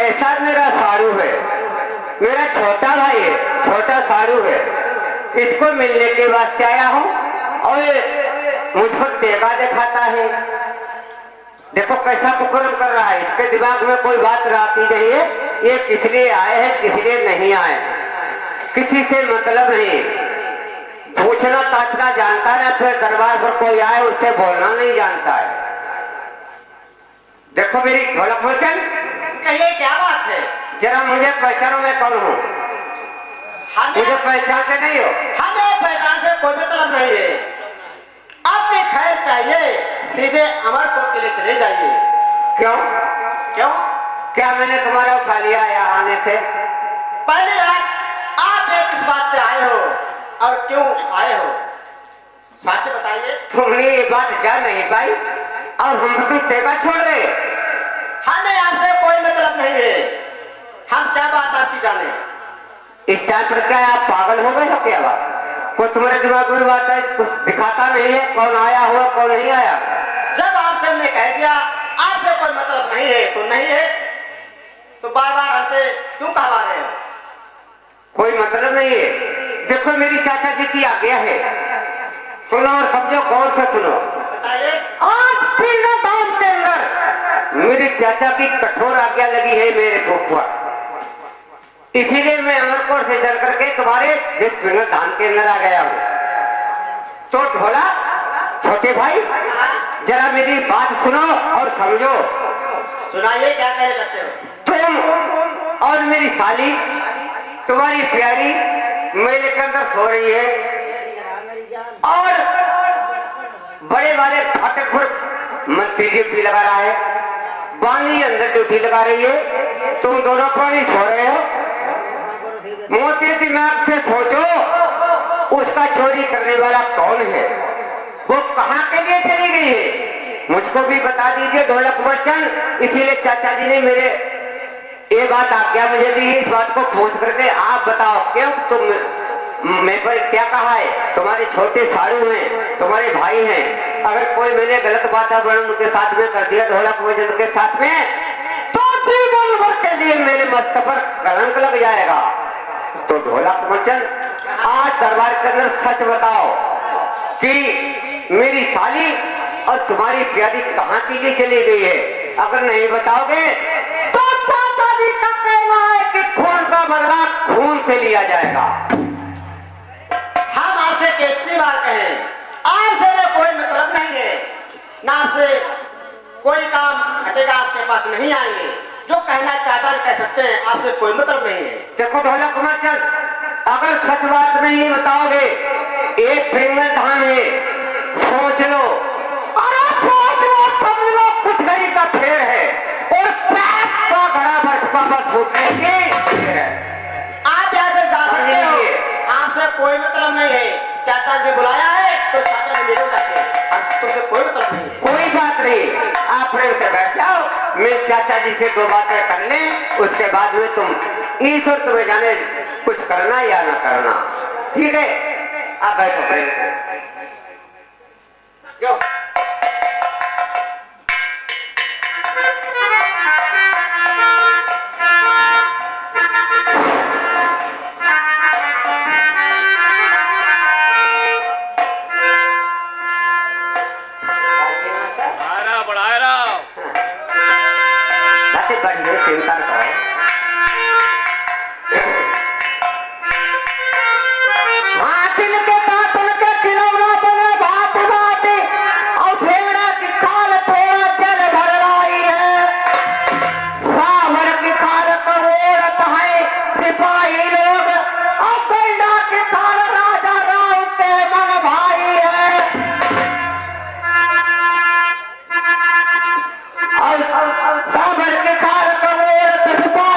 कैसा मेरा साड़ू है, मेरा छोटा भाई है, छोटा साड़ू है, इसको मिलने के वास्ते आया हूँ और ये मुझ पर तेगा दिखाता है। देखो कैसा कुकर्म कर रहा है, इसके दिमाग में कोई बात आती नहीं है। ये किस लिए आए हैं, किस लिए नहीं आए, किसी से मतलब नहीं, पूछना ताछना जानता है, फिर दरबार पर कोई आए उससे बोलना नहीं जानता है। देखो मेरी ढोलक मोचन, कहिए क्या बात है? जरा मुझे पहचानो मैं कौन हूँ। मुझे पहचानते नहीं हो? हमें पहचान से कोई मतलब नहीं है। आपने खैर चाहिए सीधे अमरपुर के लिए चले जाइए। क्यों? क्यों? क्या मैंने तुम्हारा उठा लिया यहाँ आने से? पहली बात, आप ये किस बात से आए हो और क्यों आए हो, सच बताइए। तुमने ये बात जान नहीं पाई और हम तो तेगा छोड़ रहे। हमें आपसे कोई मतलब नहीं है, हम क्या बात आपकी जाने। इस टाइम पर क्या आप पागल हो गए हो क्या? बात कोई तुम्हारे दिमाग में बात है, कुछ दिखाता नहीं है, कौन आया हुआ कौन नहीं आया। जब आपसे हमने कह दिया आपसे कोई मतलब नहीं है तो नहीं है, तो बार बार हमसे क्यों कहवा रहे हो? कोई मतलब नहीं है। देखो मेरी चाचा जी की आज्ञा है, सुनो और समझो, गौर से सुनो। बताइए। आज पीला धाम के अंदर मेरी चाचा की कठोर आज्ञा लगी है मेरे ऊपर, इसीलिए मैं अमरपुर से चल करके तुम्हारे जिस पिंगल धाम के अंदर आ गया हूँ। तो ढोला छोटे भाई, जरा मेरी बात सुनो और समझो। सुनाइए क्या कहना चाहते हो? तुम और मेरी साली, तुम्हारी प्यारी मेले के अंदर सो रही है और बड़े वाले फाटकपुर मंत्री ड्यूटी लगा रहा है, बानी अंदर ड्यूटी लगा रही है, तुम दोनों पानी सो रहे हो। मोटे दिमाग से सोचो, उसका चोरी करने वाला कौन है, वो कहाँ के लिए चली गई है, मुझको भी बता दीजिए ढोलक बच्चन। इसीलिए चाचा जी ने मेरे ये बात आज्ञा मुझे दी है, इस बात को पूछ करके आप बताओ क्यों तुम मेरे पर क्या कहा है। तुम्हारे छोटे साड़ू हैं, तुम्हारे भाई हैं, अगर कोई मैंने गलत वातावरण उनके साथ में कर दिया ढोलक बच्चन के साथ में, तो जीवन भर के लिए मेरे मस्त पर कलंक लग जाएगा। तो ढोलक बच्चन, आज दरबार के अंदर सच बताओ कि मेरी साली और तुम्हारी प्यारी कहाँ के लिए चली गई है। अगर नहीं बताओगे तो चाचा जी का कहना है कि खून का बदला खून से लिया जाएगा। हम आपसे कितनी बार कहें, आपसे में कोई मतलब नहीं है, ना आपसे कोई काम हटेगा, आपके पास नहीं आएंगे। जो कहना चाचा जी कह सकते हैं, आपसे कोई मतलब नहीं है। देखो ढोलक कुमार, अगर सच बात नहीं बताओगे, एक प्रेमल धाम है, सोच लो, अरे सोच लो, समझ लो, कुछ घड़ी का फेर है और पैर का घड़ा बस फूटने की फेर है। आप यहाँ से जा सकते हो, आपसे कोई मतलब नहीं है। चाचा जी ने बुलाया है तो चाचा जी मिल जाते हैं, हमसे तुमसे कोई मतलब नहीं है। कोई बात नहीं, आप प्रेम से बैठ जाओ, मैं चाचा जी से दो बातें कर लें, उसके बाद में तुम ईश्वर तुम्हें जाने कुछ करना या ना करना। ठीक है, आप बैठो प्रेम से। क्यों? बढ़िया चिंता करो। हाथिल के दातन के खिलौना बने भात भात और भेड़ा की खाल थोड़ा जल भर रही है। सावर की खाल करोड़त है सिपाही लोग और गंडा की खाल राजा राव के मन भाई है। और सावर के खाल करोड़त सिपाही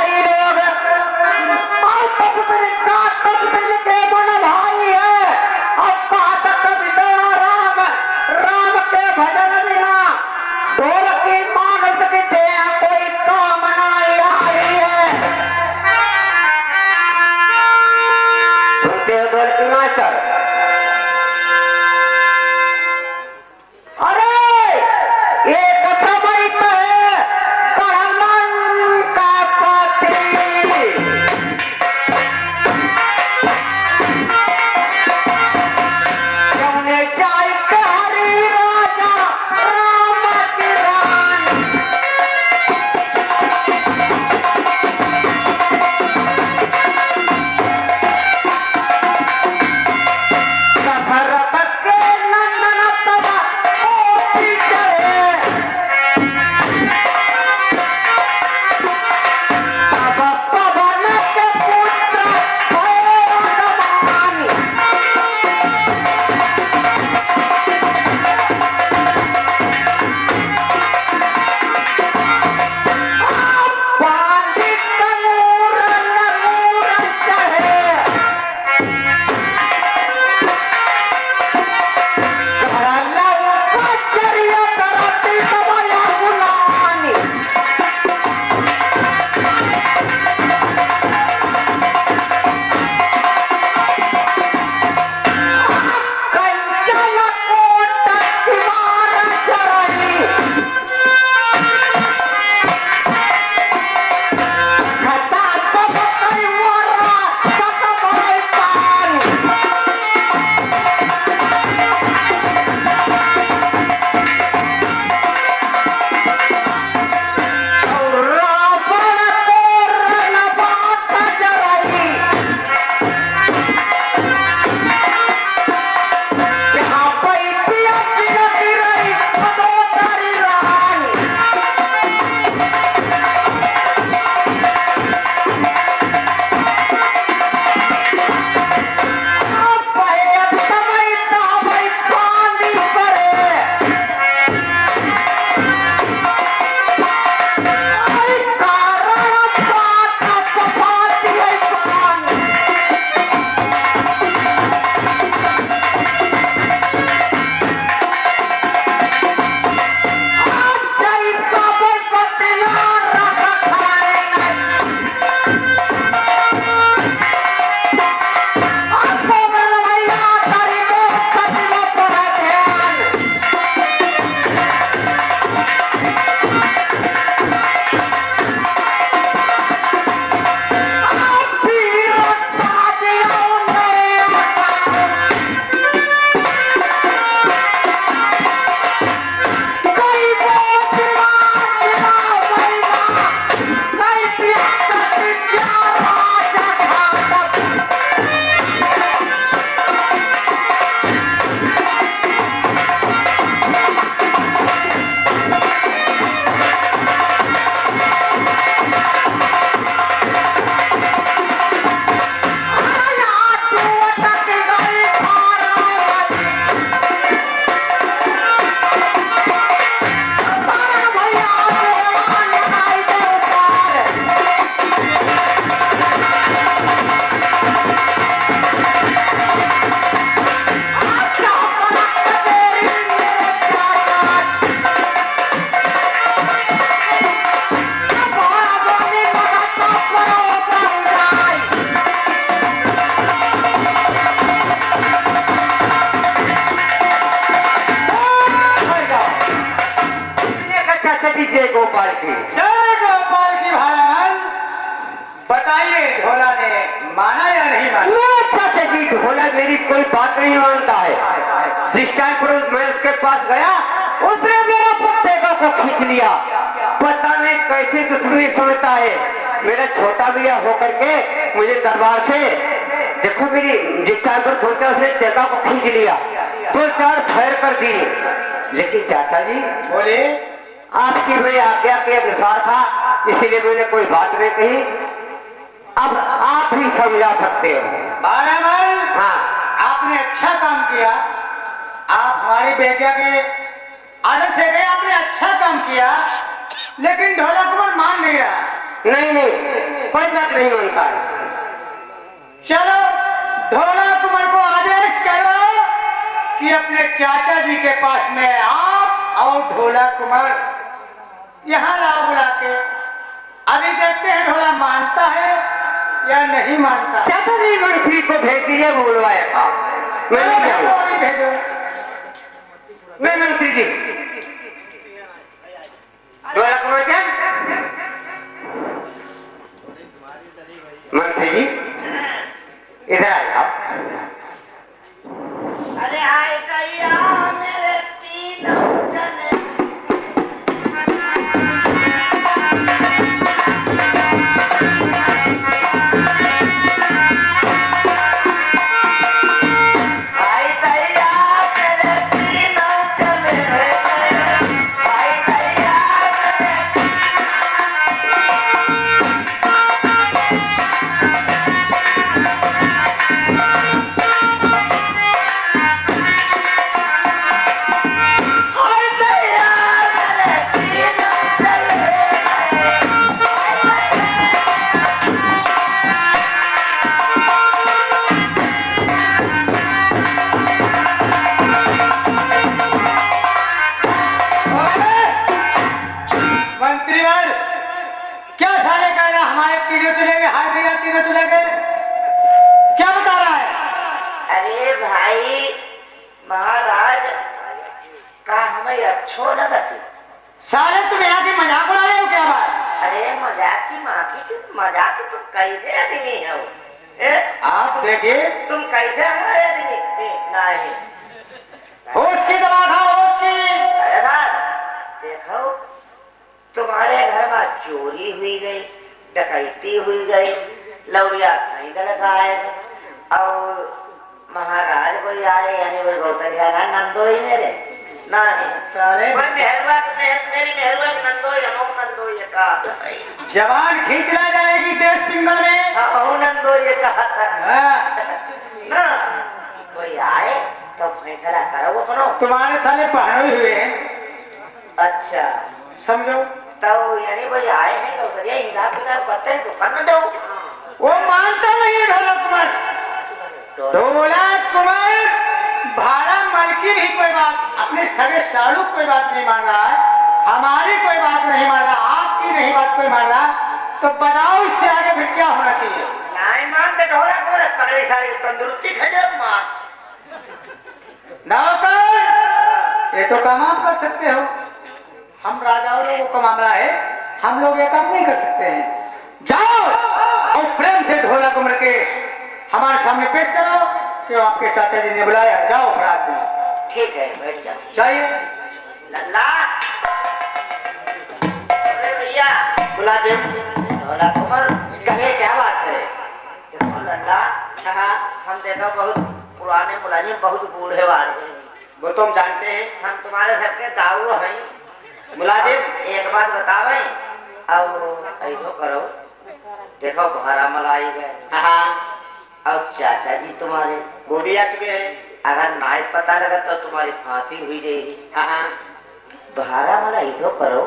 चाचा मेरी कोई बात नहीं मानता है। जिस टाइम पर मैं उसके पास गया उसने मेरा पत्तेगा को खींच लिया। पता नहीं कैसे दुश्मनी समझता है। मेरा छोटा भैया होकर के मुझे दरबार से देखो मेरी जिस टाइम पर पहुंचा उसने टेका को खींच लिया, 2-4 फैर कर दी। लेकिन चाचा जी बोले आपकी मैं आज्ञा के अनुसार था, इसीलिए मैंने कोई बात नहीं कही। अब आप ही समझा सकते हो। बारामल, हाँ, आपने अच्छा काम किया। आप हमारी बेटिया के आदर से गए, आपने अच्छा काम किया। लेकिन ढोला कुमार मान नहीं रहा। नहीं नहीं कोई बात नहीं मानता है। चलो ढोला कुमार को आदेश करो कि अपने चाचा जी के पास में आप और ढोला कुमार यहाँ लाओ बुला के। अभी देखते हैं ढोला मानता है या नहीं मानता। चाचा जी मंत्री को भेज दीजिए, बुलवाएगा। मैं नहीं जाऊंगा। अभी भेजो। मैं मंत्री जी ढोला कुमार चंद, मंत्री जी इधर आ जाओ। अरे आए दैया मेरे तीनों चले। आए दैया मेरे तीनों चले। आए दैया आए दैया मेरे तीनों चले। मंत्रीमल, क्या साले कह रहा हमारे तीनों चले गए, हाय भैया तीनों चले गए, क्या बता रहा है? अरे भाई महाराज का हमें अच्छो न बती। साले तुम यहाँ की मजाक उड़ा रहे हो क्या बात? अरे मजाक की माँ की मजाक तुम कैसे आदमी हो? आप देखिए, तुम कैसे हमारे आदमी? नहीं होश की दवा खाओ, होश की। अरे साहब देखो, तुम्हारे घर में चोरी हुई गई, डकैती हुई गई, लौड़िया खरीद लगाए और महाराज कोई आए यानी वो गौतरिया ना नंदो ही मेरे नहीं साले कोई मेहरबा मेरी मेहरबा नंदो ही हम नंदो ये कहा था भाई। जवान खींच ला जाएगी देश पिंगल में। हाँ नंदो ये कहा था हाँ, ना। कोई आए तो फैसला करो अपनो। तुम्हारे साले पहने हुए हैं, अच्छा समझो। तो यानी कोई आए हैं गौतरिया हिसाब किताब करते हैं तो करने दो। वो मानता नहीं है ढोला कुमार। ढोला कुमार भाड़ा मलकी भी कोई बात, अपने सगे साड़ू कोई बात नहीं मान रहा है, हमारी कोई बात नहीं मान रहा, आपकी नहीं बात कोई मान रहा। तो बताओ इससे आगे फिर क्या होना चाहिए? नहीं मानते ढोला कुमार पगड़ी सारी तंदुरुस्ती खजर मार। नौकर, ये तो काम आप कर सकते हो, हम राजाओं लोगों का मामला है, हम लोग ये काम नहीं कर सकते हैं। जाओ और प्रेम से ढोला कुमार के हमारे सामने पेश करो कि आपके चाचा जी ने बुलाया। जाओ अपराध में। ठीक है बैठ जाओ। चाहिए लल्ला अरे भैया मुलाजिम ढोला कुमार कहे क्या बात है? देखो लल्ला हम देखो बहुत पुराने मुलाजिम बहुत बूढ़े वाले हैं। वो तो हम जानते हैं। हम तुम्हारे सर के दाऊ हैं। मुलाजिम एक बात बतावे और ऐसो करो, देखो भारा मलाई गए हाँ, और चाचा जी तुम्हारे वो भी आ चुके हैं। अगर नाई पता लगा तो तुम्हारी फांसी हुई जाएगी। हाँ, भारा मला ऐसो करो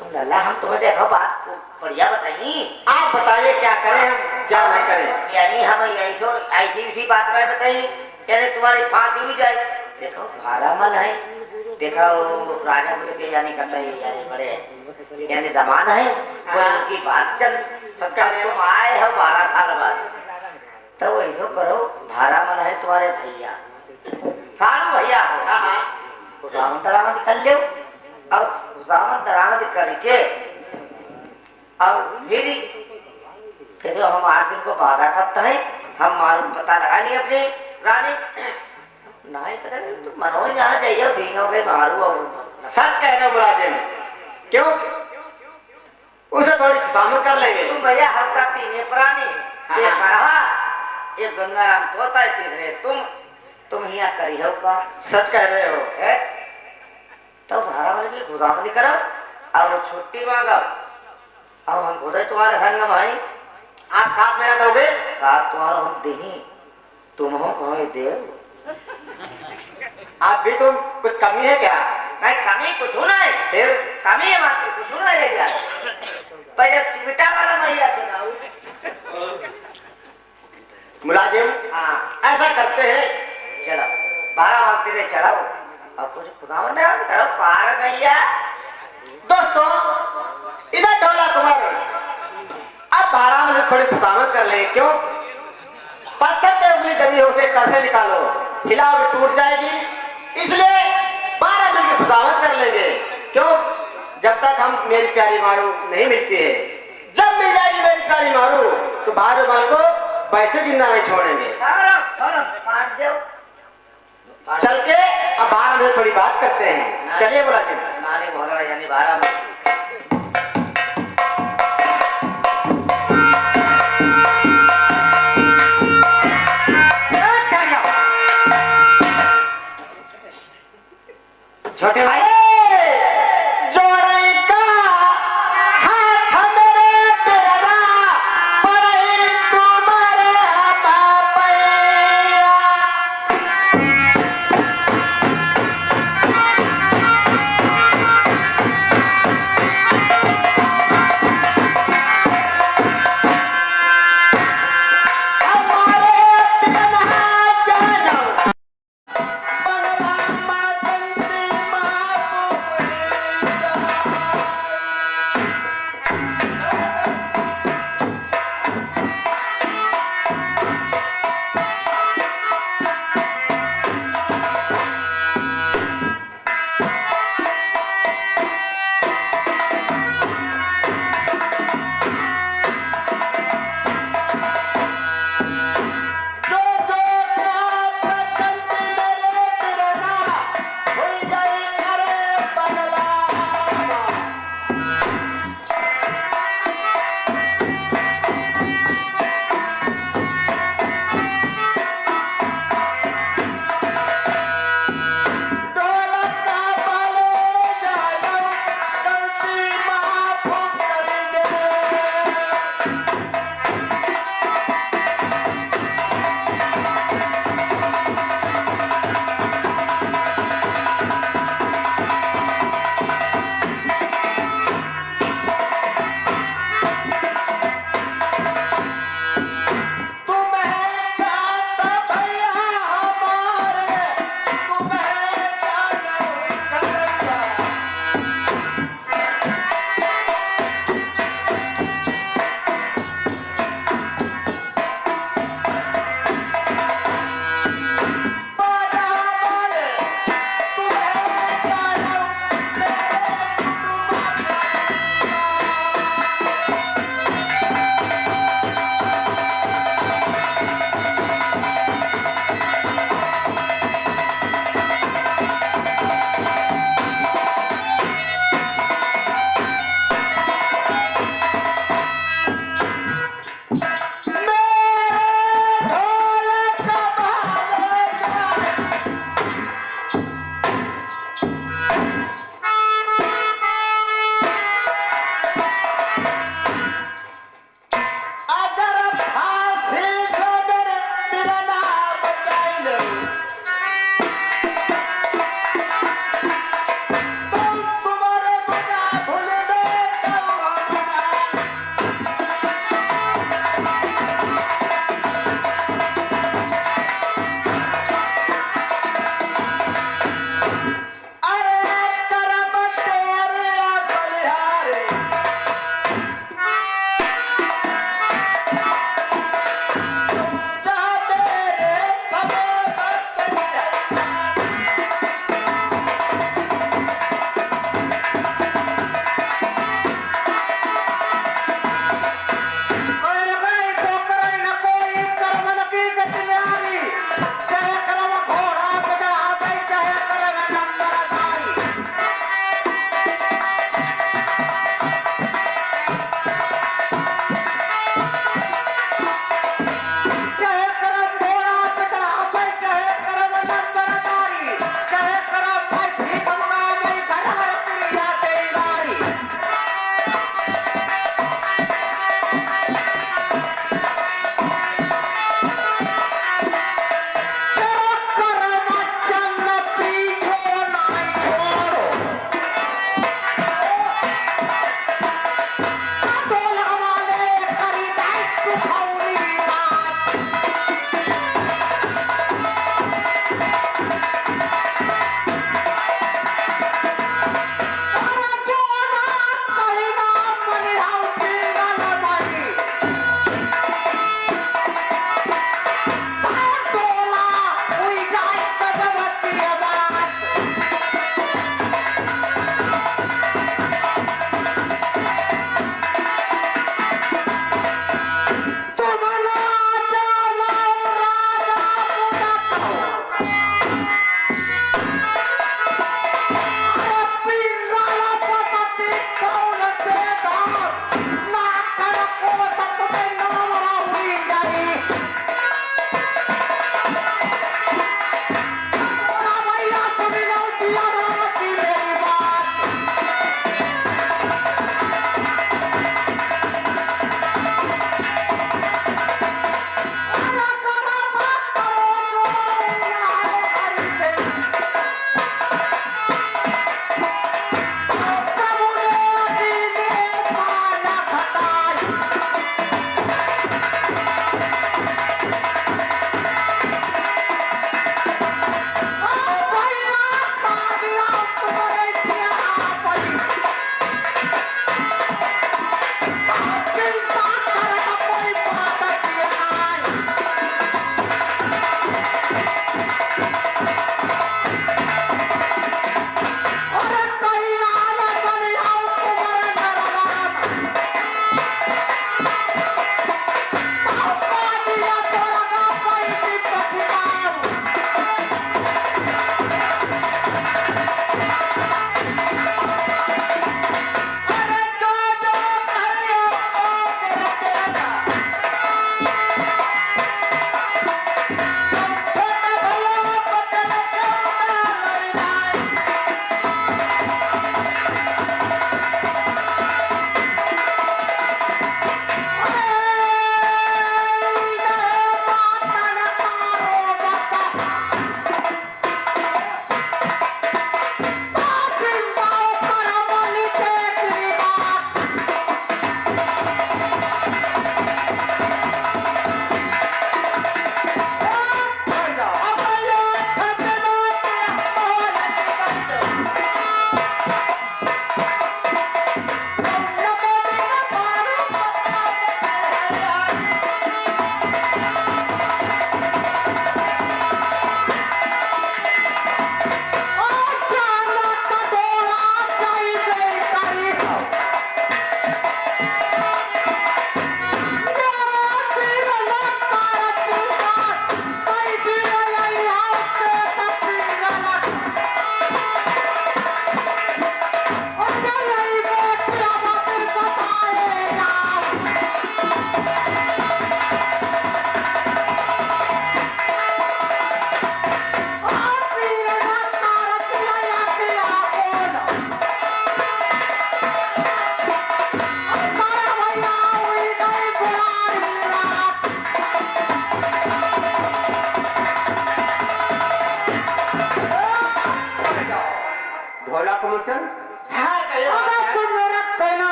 तुम लल्ला, हम तुम्हें देखो बात को बढ़िया बताई। आप बताइए क्या करें, हम क्या नहीं करें? यानी हम ऐसो ऐसी बात नहीं बताई यानी तुम्हारी फांसी हुई जाए। देखो भारा मल है, देखो राजा बुद्ध के यानी कहता है यानी बड़े यानी दमान है, कोई उनकी बात चल सत्कार तुम आए हो 12 साल बाद, तो वो ऐसो करो भारा मन है तुम्हारे भैया सारू भैया हो, खुदावंत दरामद कर लो और खुदावंत दरामद करके और फिर हम 8 दिन को वादा करते हैं, हम मालूम पता लगा लिए अपने रानी नहीं पता नहीं तुम मनोज यहाँ जाइए भींगा गए मारू और सच कह रहे हो मुलाजिम, क्यों उसे थोड़ी खुशामद कर लेंगे। तुम भैया हल्का तीने प्राणी हाँ। ये कहा ये गंगाराम तोता है तेरे तुम यहाँ करी हो का सच कह रहे हो। है तो भाड़ा वाले की खुदामदी करो और छुट्टी मांगो अब हम खुदा तुम्हारे संग भाई आप साथ मेरा दोगे? साथ तुम्हारा हम दे तुम हो हमें दे आप भी तुम कुछ कमी है क्या? नहीं कमी कुछ नहीं फिर कमी है मात्र कुछ नहीं रह जाए पर जब चिमटा वाला मैया चुनाव मुलाजिम हाँ ऐसा करते हैं, चलो 12 माल तेरे चढ़ाओ और कुछ खुदा मंदिर करो पार भैया दोस्तों इधर ढोला कुमार अब 12 में से थोड़ी खुशामद कर लें। क्यों? पत्थर पे उंगली दबी हो उसे कैसे निकालो, हिलाओ तो टूट जाएगी, इसलिए 12 मिल की खुशामद कर लेंगे। क्यों? जब तक हम मेरी प्यारी मारू नहीं मिलती है, जब मिल जाएगी मेरी प्यारी मारू तो 12 माल को वैसे जिंदा नहीं छोड़ेंगे। काट दो चल के अब 12 में से थोड़ी बात करते हैं। चलिए मुलाजिम। नानी भोला यानी 12 माल छोटे भाई जोड़े का हाथ मेरे तेरा पड़े तुम्हारे बापैया।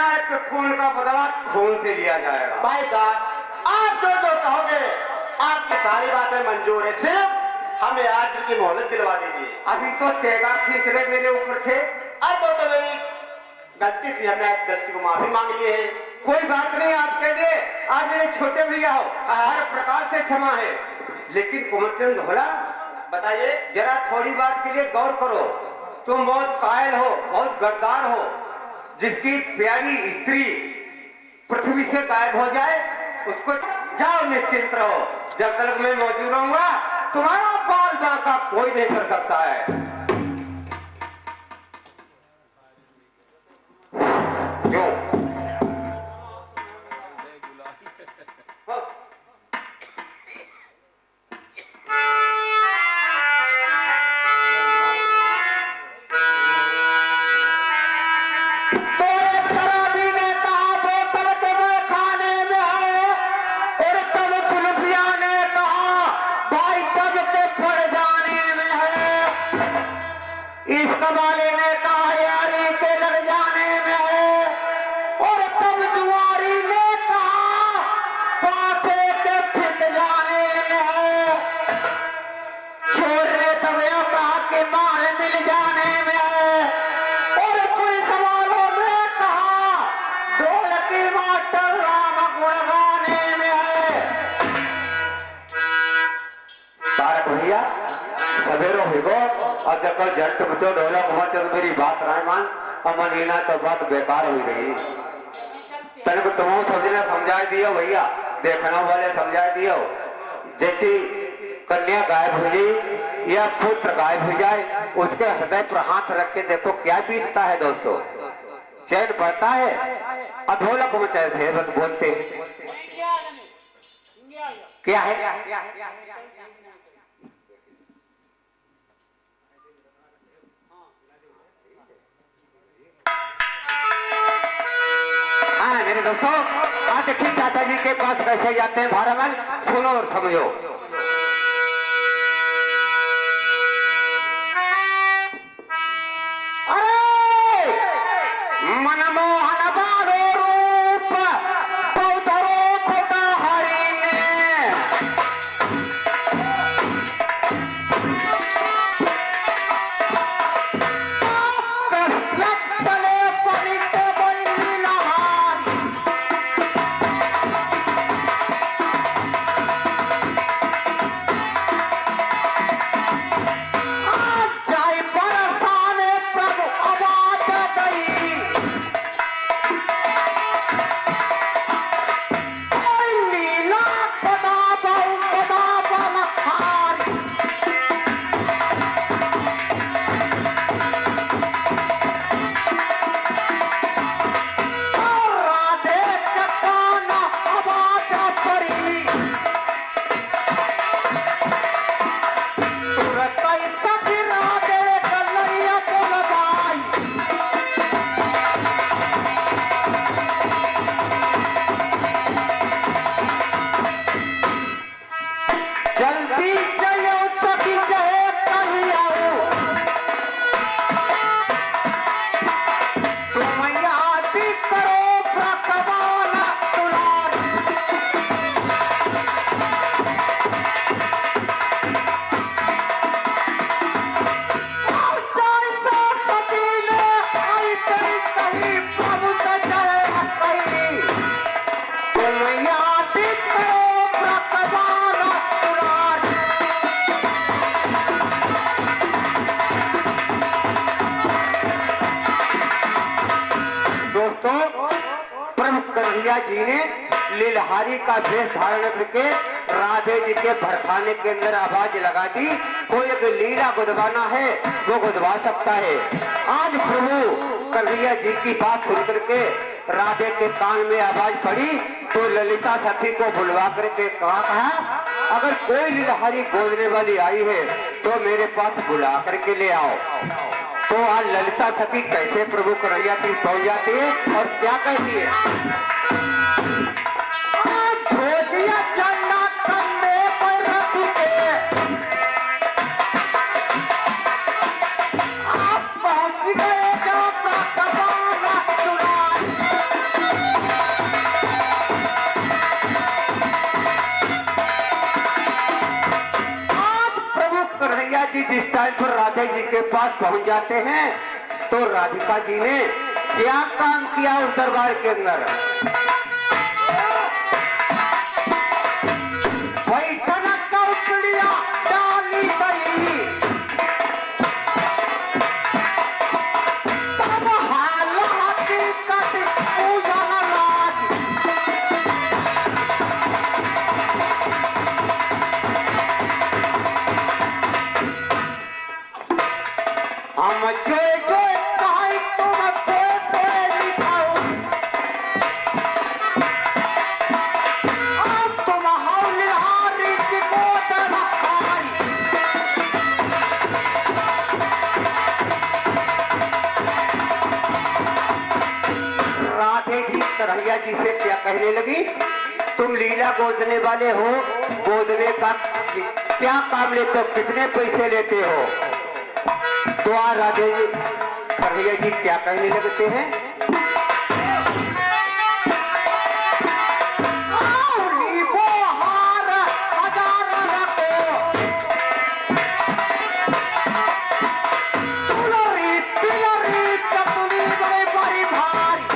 नायक के खून का बदला खून से लिया जाएगा। भाई साहब आप जो जो कहोगे आपकी सारी बातें मंजूर है, सिर्फ हमें आज की मोहलत दिलवा दीजिए। अभी तो तेगा खींच रहे मेरे ऊपर थे। अब वो तो मेरी गलती थी, हमने गलती को माफी मांग ली है। कोई बात नहीं आपके लिए, आप मेरे छोटे भैया हो, हर प्रकार से क्षमा है। लेकिन कुंवरचंद धोला बताइए। जरा थोड़ी बात के लिए गौर करो। तुम बहुत कायल हो, बहुत गद्दार हो। जिसकी प्यारी स्त्री पृथ्वी से गायब हो जाए उसको जाओ, निश्चिंत रहो। जब तक मैं मौजूद रहूंगा तुम्हारा बाल बांका कोई नहीं कर सकता है। क्यों? इस कबाले ने कहा यारी के लग जाने में है, और तब जुआरी ने कहा पाथे के फिट जाने में है। छोर ने तब यह कहा कि माल मिल जाने में है, और कोई सवालों ने कहा ढोल की मास्टर राम गुण गाने में है। तारक भैया सवेरो भिगो और जब कल जट बचो ढोला घुमा चल मेरी बात रायमान अमलीना तो बात बेकार हो गई। तन को तुम समझना समझा दियो भैया, देखना वाले समझा दियो। जैसी कन्या गायब हो जाए या पुत्र गायब हो जाए उसके हृदय पर हाथ रख के देखो क्या बीतता है दोस्तों, चैन पड़ता है। अधोलक में कैसे बस बोलते क्या है। हाँ मेरे दोस्तों, आज देखिए चाचा जी के पास कैसे जाते हैं भारमल, सुनो और समझो। अरे मनमोहन बारो रूप पौधरो खुदा हरि ने जी ने लीलहारी का वेश धारण करके राधे जी के भड़काने के अंदर आवाज लगा दी। कोई एक लीला गुदवाना है वो गुदवा सकता है। आज प्रभु कन्हैया जी की बात सुन करके राधे के कान में आवाज पड़ी तो ललिता सखी को बुलवा करके कहा अगर कोई लीलहारी गोदने वाली आई है तो मेरे पास बुला करके ले आओ। तो आज ललिता सखी कैसे प्रभु कन्हैया की पहुंच जाती है और क्या कहती है। चन्ना कंधे पर रख के आप पहुंच गए कबाना चुरा। टाइम पर राधे जी के पास पहुंच जाते हैं तो राधिका जी ने क्या काम किया उस दरबार के अंदर। बैठन कौपड़िया डाली गई, तब हाल हकीकत पूजन लागी। हम जो कहे तुम पे लिखाओ, अब तुम हौलहारी की गोदन हारी। राधे जी कन्हैया जी से क्या कहने लगी, तुम लीला गोदने वाले हो, गोदने का क्या काम लेते हो, कितने पैसे लेते हो। तो आ राधे जी कन्हैया जी क्या कहने लगते हैं, लीबो हार हजार रखो, तुलरी पिलरी चतुली बड़े बड़ी भारी।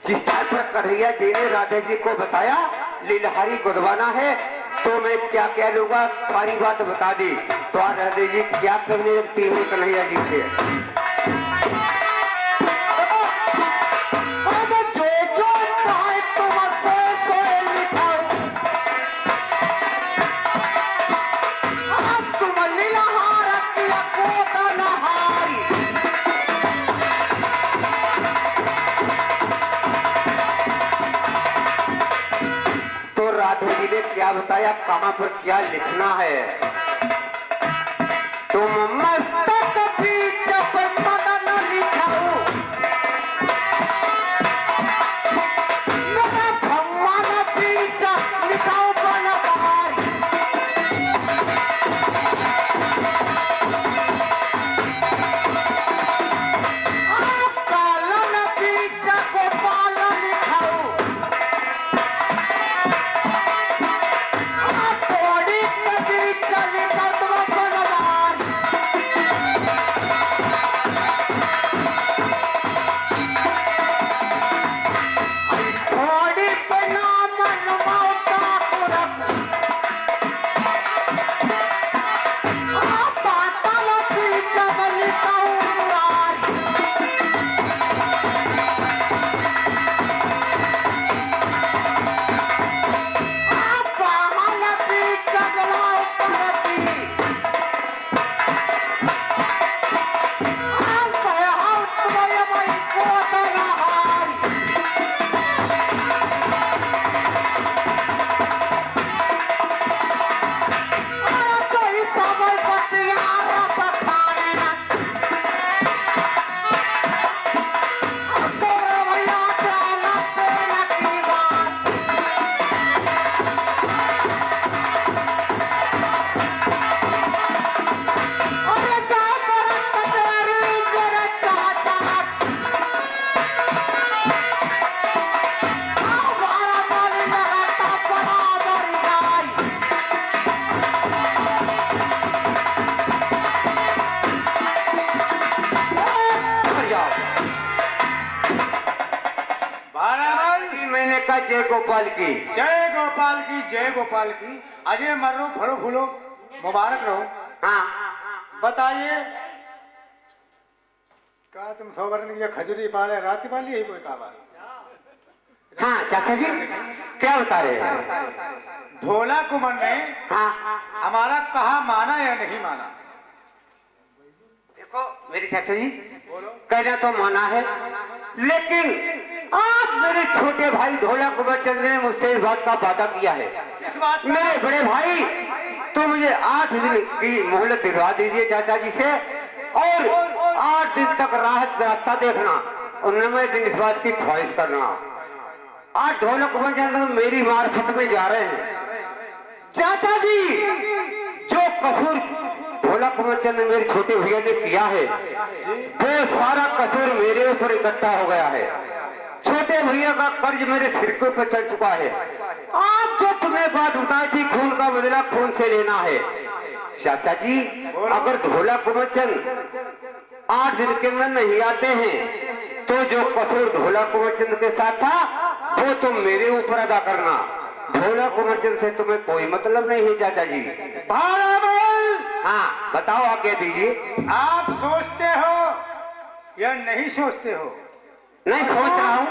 जिस टाइम पर कन्हैया जी ने राधे जी को बताया लीलहारी गुदवाना है तो मैं क्या क्या लूंगा, सारी बात बता दी। तो आज राधे जी क्या करने लगती है कन्हैया जी से, जो चाहे तुम से लिखाओ, तुम लीलहार किया गोदन हारी। राधे जी ने क्या बताया, कहां पर क्या लिखना है, तुम मस्तक बीच मदन लिखाओ, मेरा भगवान बीच लिखाओ बनवारी। कालन बीच गोपाल लिखाओ, जय गोपाल की, जय गोपाल की, जय गोपाल की। अजय मर्रो फलो फूलो मुबारक रहो। हाँ बताइए का तुम सोवर्ण ये खजूरी पाले रात वाली है कोई का बात। हाँ चाचा जी क्या बता रहे हैं। भोला कुमार ने हाँ हमारा कहा माना या नहीं माना। देखो मेरे चाचा जी कहना तो माना है, लेकिन आज मेरे छोटे भाई ढोला कुमार चंद्र ने मुझसे इस बात का वादा किया है। इस बात मेरे बड़े भाई तो मुझे 8 दिन की मोहलत दिलवा दीजिए चाचा जी से, और 8 दिन तक रास्ता देखना और 9वें दिन इस बात की ख्वाहिश करना। आज ढोला कुमार चंद्र मेरी मार्फत में जा रहे हैं। चाचा जी जो कसूर ढोला कुमार चंद्र मेरे छोटे भैया ने किया है वो सारा कसूर मेरे ऊपर इकट्ठा हो गया है। छोटे भैया का कर्ज मेरे सिर के ऊपर चढ़ चुका है। आप जो तुम्हें बात बताई थी खून का बदला खून से लेना है। चाचा जी अगर ढोला कुंवर चंद 8 दिन के अंदर नहीं आते हैं तो जो कसूर ढोला कुंवर चंद के साथ था वो तुम मेरे ऊपर अदा करना। ढोला कुंवर चंद से तुम्हें कोई मतलब नहीं है चाचा जी। भारामल, हाँ बताओ आगे दीजिए। आप सोचते हो या नहीं सोचते हो? नहीं सोच रहा हूँ।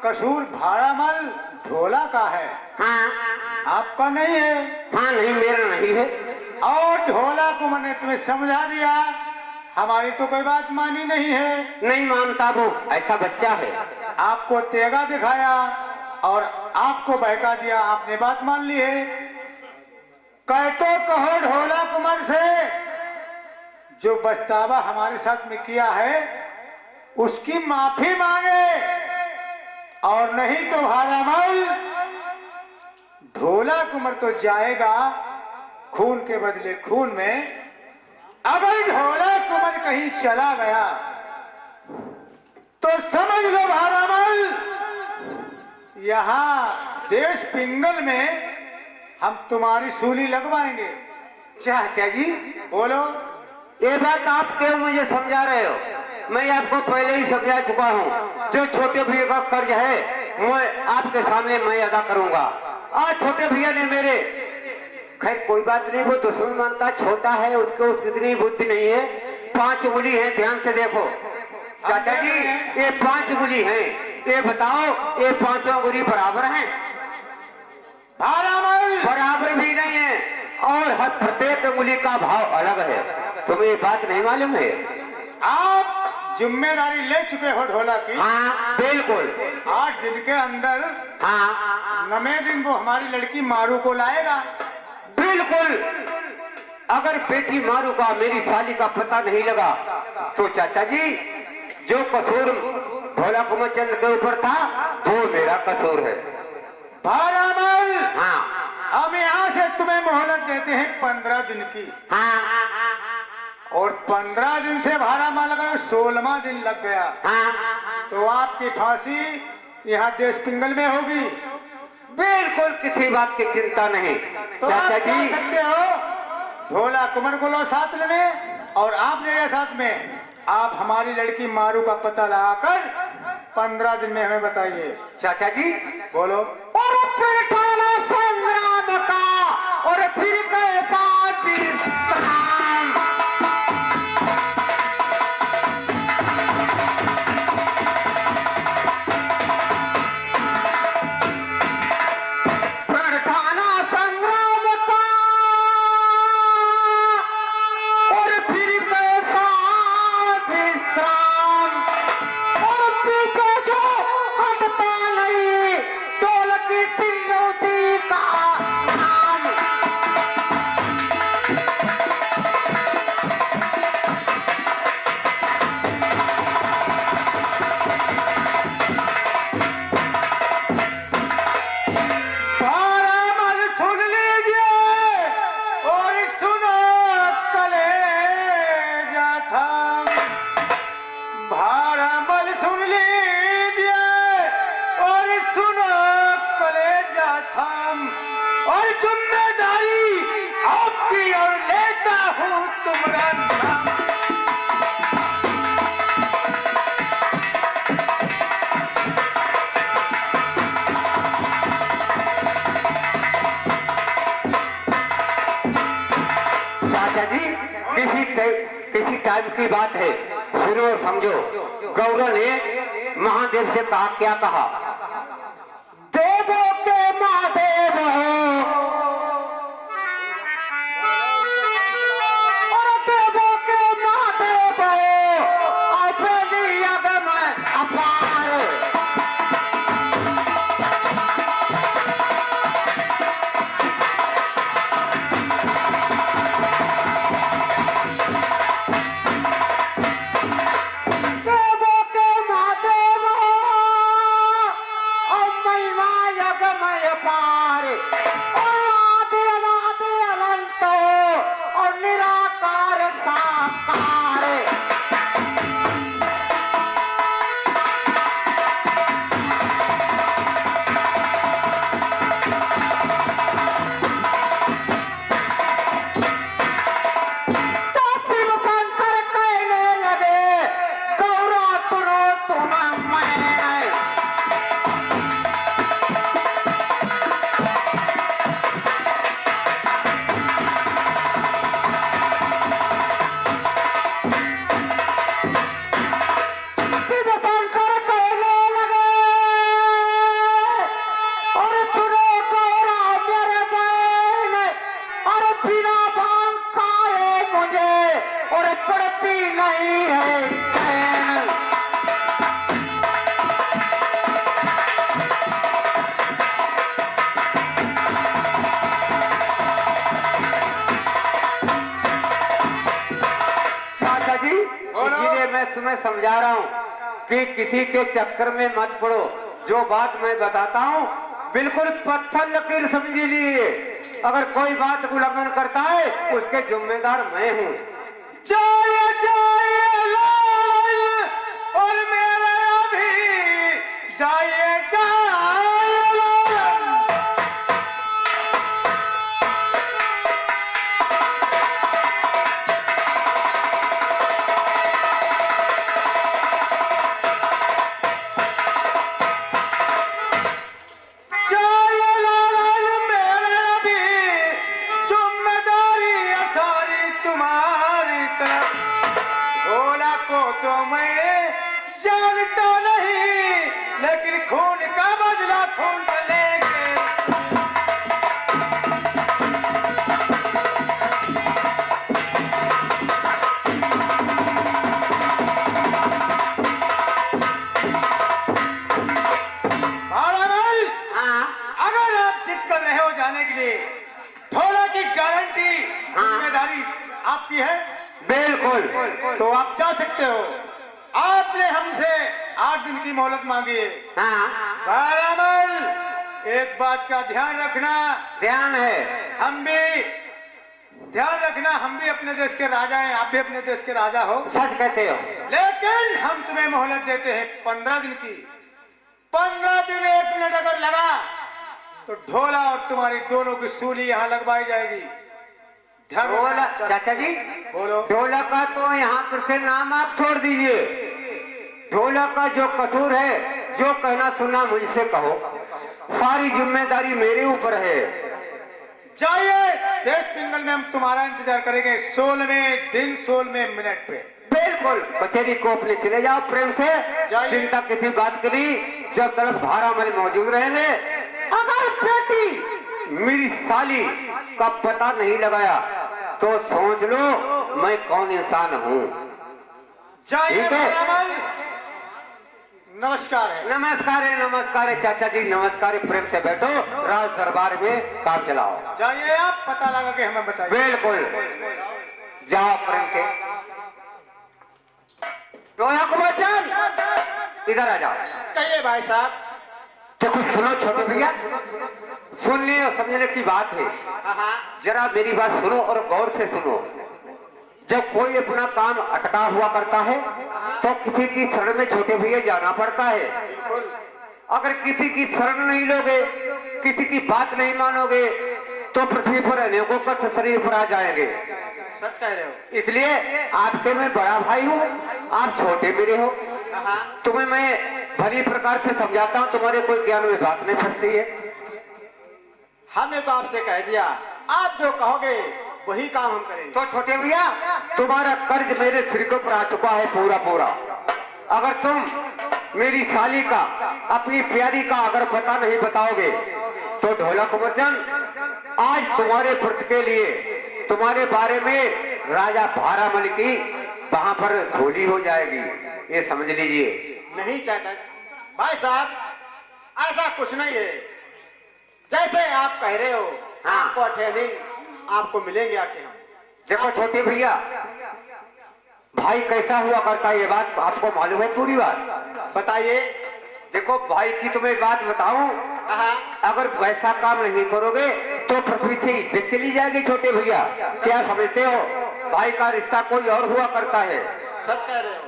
कसूर भारामल ढोला का है, हाँ आपका नहीं है। हाँ नहीं मेरा नहीं है। और ढोला को मैंने तुम्हें समझा दिया, हमारी तो कोई बात मानी नहीं है। नहीं मानता वो, ऐसा बच्चा है। आपको तेगा दिखाया और आपको बहका दिया, आपने बात मान ली है। कहते कहो ढोला कुमार से जो पछतावा हमारे साथ में किया है उसकी माफी मांगे, और नहीं तो भारामल ढोला कुमार तो जाएगा खून के बदले खून में। अगर ढोला कुमार कहीं चला गया तो समझ लो भारामल यहाँ देश पिंगल में हम तुम्हारी सूली लगवाएंगे। चाचा जी बोलो। ये बात आप क्यों मुझे समझा रहे हो? मैं आपको पहले ही समझा चुका हूँ। जो छोटे भैया का कर्ज है मैं आपके सामने मैं अदा करूंगा। आज छोटे भैया ने मेरे, खैर कोई बात नहीं, वो दुश्मन मानता छोटा है, उसको इतनी बुद्धि नहीं है। 5 उंगली है, ध्यान से देखो चाचा जी, ये 5 उंगली है। ये बताओ ये 5 उंगली बराबर हैं? भारामल बराबर भी नहीं है, और हर प्रत्येक उंगली का भाव अलग है। तुम्हें ये बात नहीं मालूम है? आप जिम्मेदारी ले चुके हो ढोला की। हाँ बिल्कुल। 8 दिन के अंदर, हाँ 9वें दिन वो हमारी लड़की मारू को लाएगा। बिल्कुल। अगर बेटी मारू का मेरी साली का पता नहीं लगा तो चाचा जी जो कसूर ढोला कुंवर चंद के ऊपर था वो मेरा कसूर है। भारामल हाँ हम यहाँ से तुम्हें मोहलत देते हैं 15 दिन की, हाँ और 15 दिन से भारामल अगर 16वां दिन लग गया हाँ तो आपकी फांसी यहाँ देश पिंगल में होगी। बिल्कुल किसी बात की चिंता नहीं तो चाचा आप कह जी। सकते हो ढोला कुंवर को लो साथ में, और आप जो साथ में आप हमारी लड़की मारू का पता लगाकर 15 दिन में हमें बताइए। चाचा जी बोलो। और फिर ठाना संग्राम का और फिर गए बात विश्राम। फिर ठाना संग्राम का और फिर गए बात विश्राम। और पीछे जो हटता नहीं ढोल की तिलौती का नाम। भारामल सुन लीजिए और सुनो कलेजा थम। भारामल सुन लीजिए और सुनो कलेजा थम, और जिम्मेदारी आपकी और लेता हूँ तुम्हारा नाम। चाचा जी किसी टाइम की बात है, सुनो और समझो। गौरव ने महादेव से कहा, क्या कहा? देवों के महादेव हो और देवों के महादेव हो, अपनी अगम अपार। देवों के महादेव हो नहीं है चैन। चाचा जी, इसीलिए मैं तुम्हें समझा रहा हूँ कि किसी के चक्कर में मत पड़ो। जो बात मैं बताता हूँ बिल्कुल पत्थर लकीर समझ लीजिए। अगर कोई बात उल्लंघन करता है उसके जिम्मेदार मैं हूँ। चाहिए चाहिए लाल और मेरा भी चाहिए चाहिए लाल। चाहिए लाल मेरा भी जिम्मेदारी है सारी तुम्हारी तरफ। भोला को तो मैं जानता नहीं लेकिन खून का बदला खून लेंगे। भाड़ामल, अगर आप जिद कर रहे हो जाने के लिए, ढोला की गारंटी जिम्मेदारी आपकी है। बिल्कुल, तो आप जा सकते हो। आपने हमसे 8 दिन की मोहलत मांगी है। भाड़ामल, एक बात का ध्यान रखना। ध्यान है, हम भी ध्यान रखना। हम भी अपने देश के राजा हैं, आप भी अपने देश के राजा हो। सच कहते हो। लेकिन हम तुम्हें मोहलत देते हैं 15 दिन की। 15 दिन 1 मिनट अगर लगा तो ढोला और तुम्हारी दोनों की सूली यहाँ लगवाई जाएगी। ढोला चाचा जी बोलो। ढोला का तो यहाँ पर से नाम आप छोड़ दीजिए। ढोला का जो कसूर है, जो कहना सुनना मुझसे कहो। सारी जिम्मेदारी मेरे ऊपर है। जाइए, देश पिंगल में हम तुम्हारा इंतजार करेंगे 16वें दिन 16वें मिनट पे। बिल्कुल, कचहरी को अपने चले जाओ प्रेम से। चिंता किसी बात की नहीं, जब तक भाड़ामल मौजूद रहेंगे। अगर बेटी मेरी साली का पता नहीं लगाया तो सोच लो मैं कौन इंसान हूँ। ठीक है, नमस्कार है। नमस्कार है, नमस्कार है चाचा जी, नमस्कार है। प्रेम से बैठो, राज दरबार में काम चलाओ। जाइए, आप पता लगा के हमें बताइए। बिल्कुल, जाओ प्रेम से। इधर आ जाओ। कहिए भाई साहब। तो कुछ सुनो छोटे भैया, सुनने और समझने की बात है। जरा मेरी बात सुनो और गौर से सुनो। जब कोई अपना काम अटका हुआ करता है तो किसी की शरण में छोटे भैया जाना पड़ता है। अगर किसी की शरण नहीं लोगे, किसी की बात नहीं मानोगे तो पृथ्वी पर अनेकों कष्ट शरीर पर आ जाएंगे। सच कह रहे हो। इसलिए आपके मैं बड़ा भाई हूँ, आप छोटे मेरे हो। तुम्हें मैं भली प्रकार से समझाता हूँ, तुम्हारे कोई ज्ञान में बात नहीं फंसती है। हमने तो आपसे कह दिया, आप जो कहोगे वही काम हम करेंगे। तो छोटे भैया, तुम्हारा कर्ज मेरे सिर के ऊपर आ चुका है पूरा पूरा। अगर तुम मेरी साली का, अपनी प्यारी का अगर पता नहीं बताओगे तो ढोला कुंवरचंद आज तुम्हारे व्रत के लिए, तुम्हारे बारे में राजा भाड़ामल की वहां पर सोली हो जाएगी, ये समझ लीजिए। नहीं चाचा भाई साहब, ऐसा कुछ नहीं है। जैसे आप कह रहे हो, आपको 8 दिन आपको मिलेंगे आके हम। देखो छोटे भैया, भाई कैसा हुआ करता है ये बात आपको मालूम है पूरी बात? बताइए। देखो भाई की तुम्हें बात बताऊं, अगर वैसा काम नहीं करोगे तो पृथ्वी से इज्जत चली जाएगी छोटे भैया। क्या समझते हो? भाई का रिश्ता कोई और हुआ करता है। सच कह रहे हो।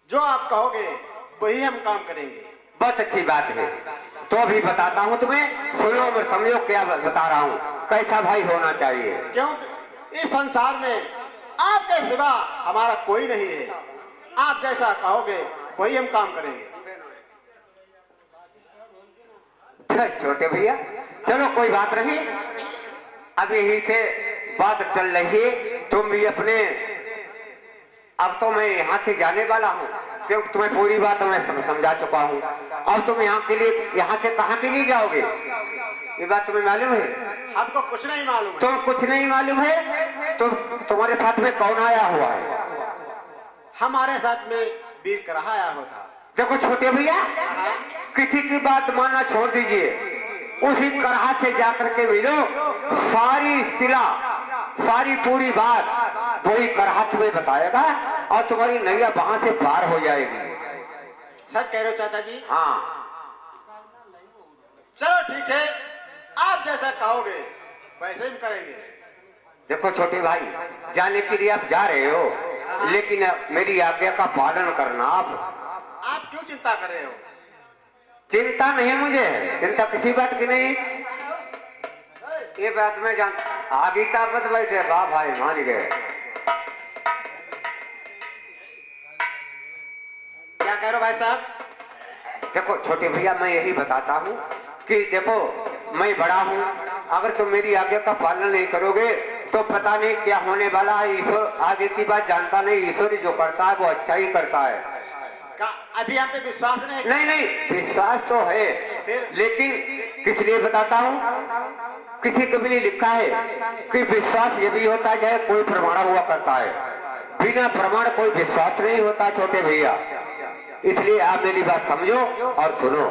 जो आप कहोगे वही हम काम करेंगे। बहुत अच्छी बात है। तो अभी बताता हूँ तुम्हें, सुनो और समझो क्या बता रहा हूँ, कैसा भाई होना चाहिए। क्योंकि इस संसार में आपके सिवा हमारा कोई नहीं है। आप जैसा कहोगे वही हम काम करेंगे। छोटे भैया चलो कोई बात नहीं, अब यही से बात चल रही है। तुम भी अपने, अब तो मैं यहाँ से जाने वाला हूँ क्योंकि तुम्हें पूरी बात मैं समझा चुका हूँ। अब तुम यहाँ के लिए, यहाँ से कहाँ के लिए जाओगे ये बात तुम्हें मालूम है? हमको कुछ नहीं मालूम। तुम कुछ नहीं मालूम है तो तुम्हारे साथ में कौन आया हुआ है? हमारे साथ में वीर कराहा आया हुआ था। देखो छोटे भैया, किसी की बात मानना छोड़ दीजिए, उसी करहा से जाकर के मिलो, सारी सिला, सारी पूरी बात वही करहा तुम्हें बताएगा और तुम्हारी नैया वहां से पार हो जाएगी। सच कह रहे हो चाचा जी? हाँ चलो ठीक है, आप जैसा कहोगे वैसे ही करेंगे। देखो छोटे भाई, जाने के लिए आप जा रहे हो, लेकिन मेरी आज्ञा का पालन करना। आप क्यों चिंता कर रहे हो? चिंता नहीं मुझे, चिंता किसी बात की नहीं। ये बात में जान आगे का बत बैठे बा भाई मान गए। क्या कह रहे हो भाई साहब? देखो छोटे भैया, मैं यही बताता हूँ कि देखो मैं बड़ा हूँ, अगर तुम मेरी आज्ञा का पालन नहीं करोगे तो पता नहीं क्या होने वाला है। ईश्वर आगे की बात जानता नहीं, ईश्वर जो करता है वो अच्छा ही करता है। अभी आप पे विश्वास नहीं? नहीं नहीं, विश्वास तो है, लेकिन किस लिए बताता हूँ, किसी कभी नहीं लिखा है कि विश्वास ये भी होता है चाहे कोई प्रमाण हुआ करता है, बिना प्रमाण कोई विश्वास नहीं होता छोटे भैया। इसलिए आप मेरी बात समझो और सुनो।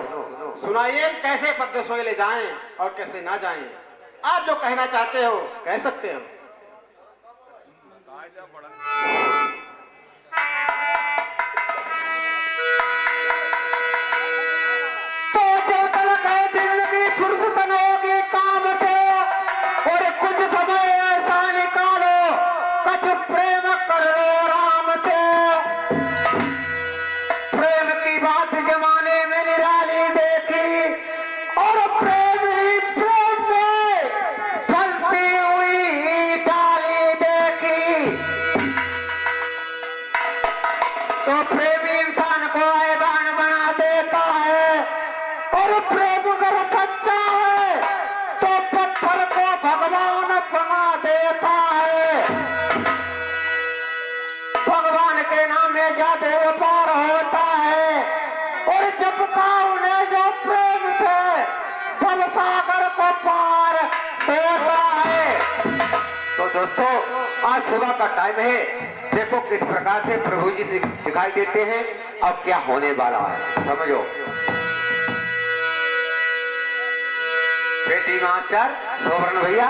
सुनाइए, कैसे परदेशों ले जाएं और कैसे ना जाएं? आप जो कहना चाहते हो कह सकते हो। तो जो तलक है जिंदगी फुर्सत होगी काम से, और कुछ समय ऐसा निकालो कुछ प्रेम कर लो राम से। प्रेम की बात जमाने में निराली देखी, और प्रेम ही प्रेम में फलती हुई डाली देखी। तो प्रेम इंसान को ऐबान बना देता है, और प्रेम अगर सच्चा है तो पत्थर को भगवान बना देता है। भगवान के नाम में जाते वो पार होता है, और जपता उन्हें जो प्रेम से भवसागर को पार होता है। तो दोस्तों, आज सुबह का टाइम है, देखो किस प्रकार से प्रभु जी दिखाई देते हैं अब क्या होने वाला है, समझो। बेटी मास्टर सोवर्ण भैया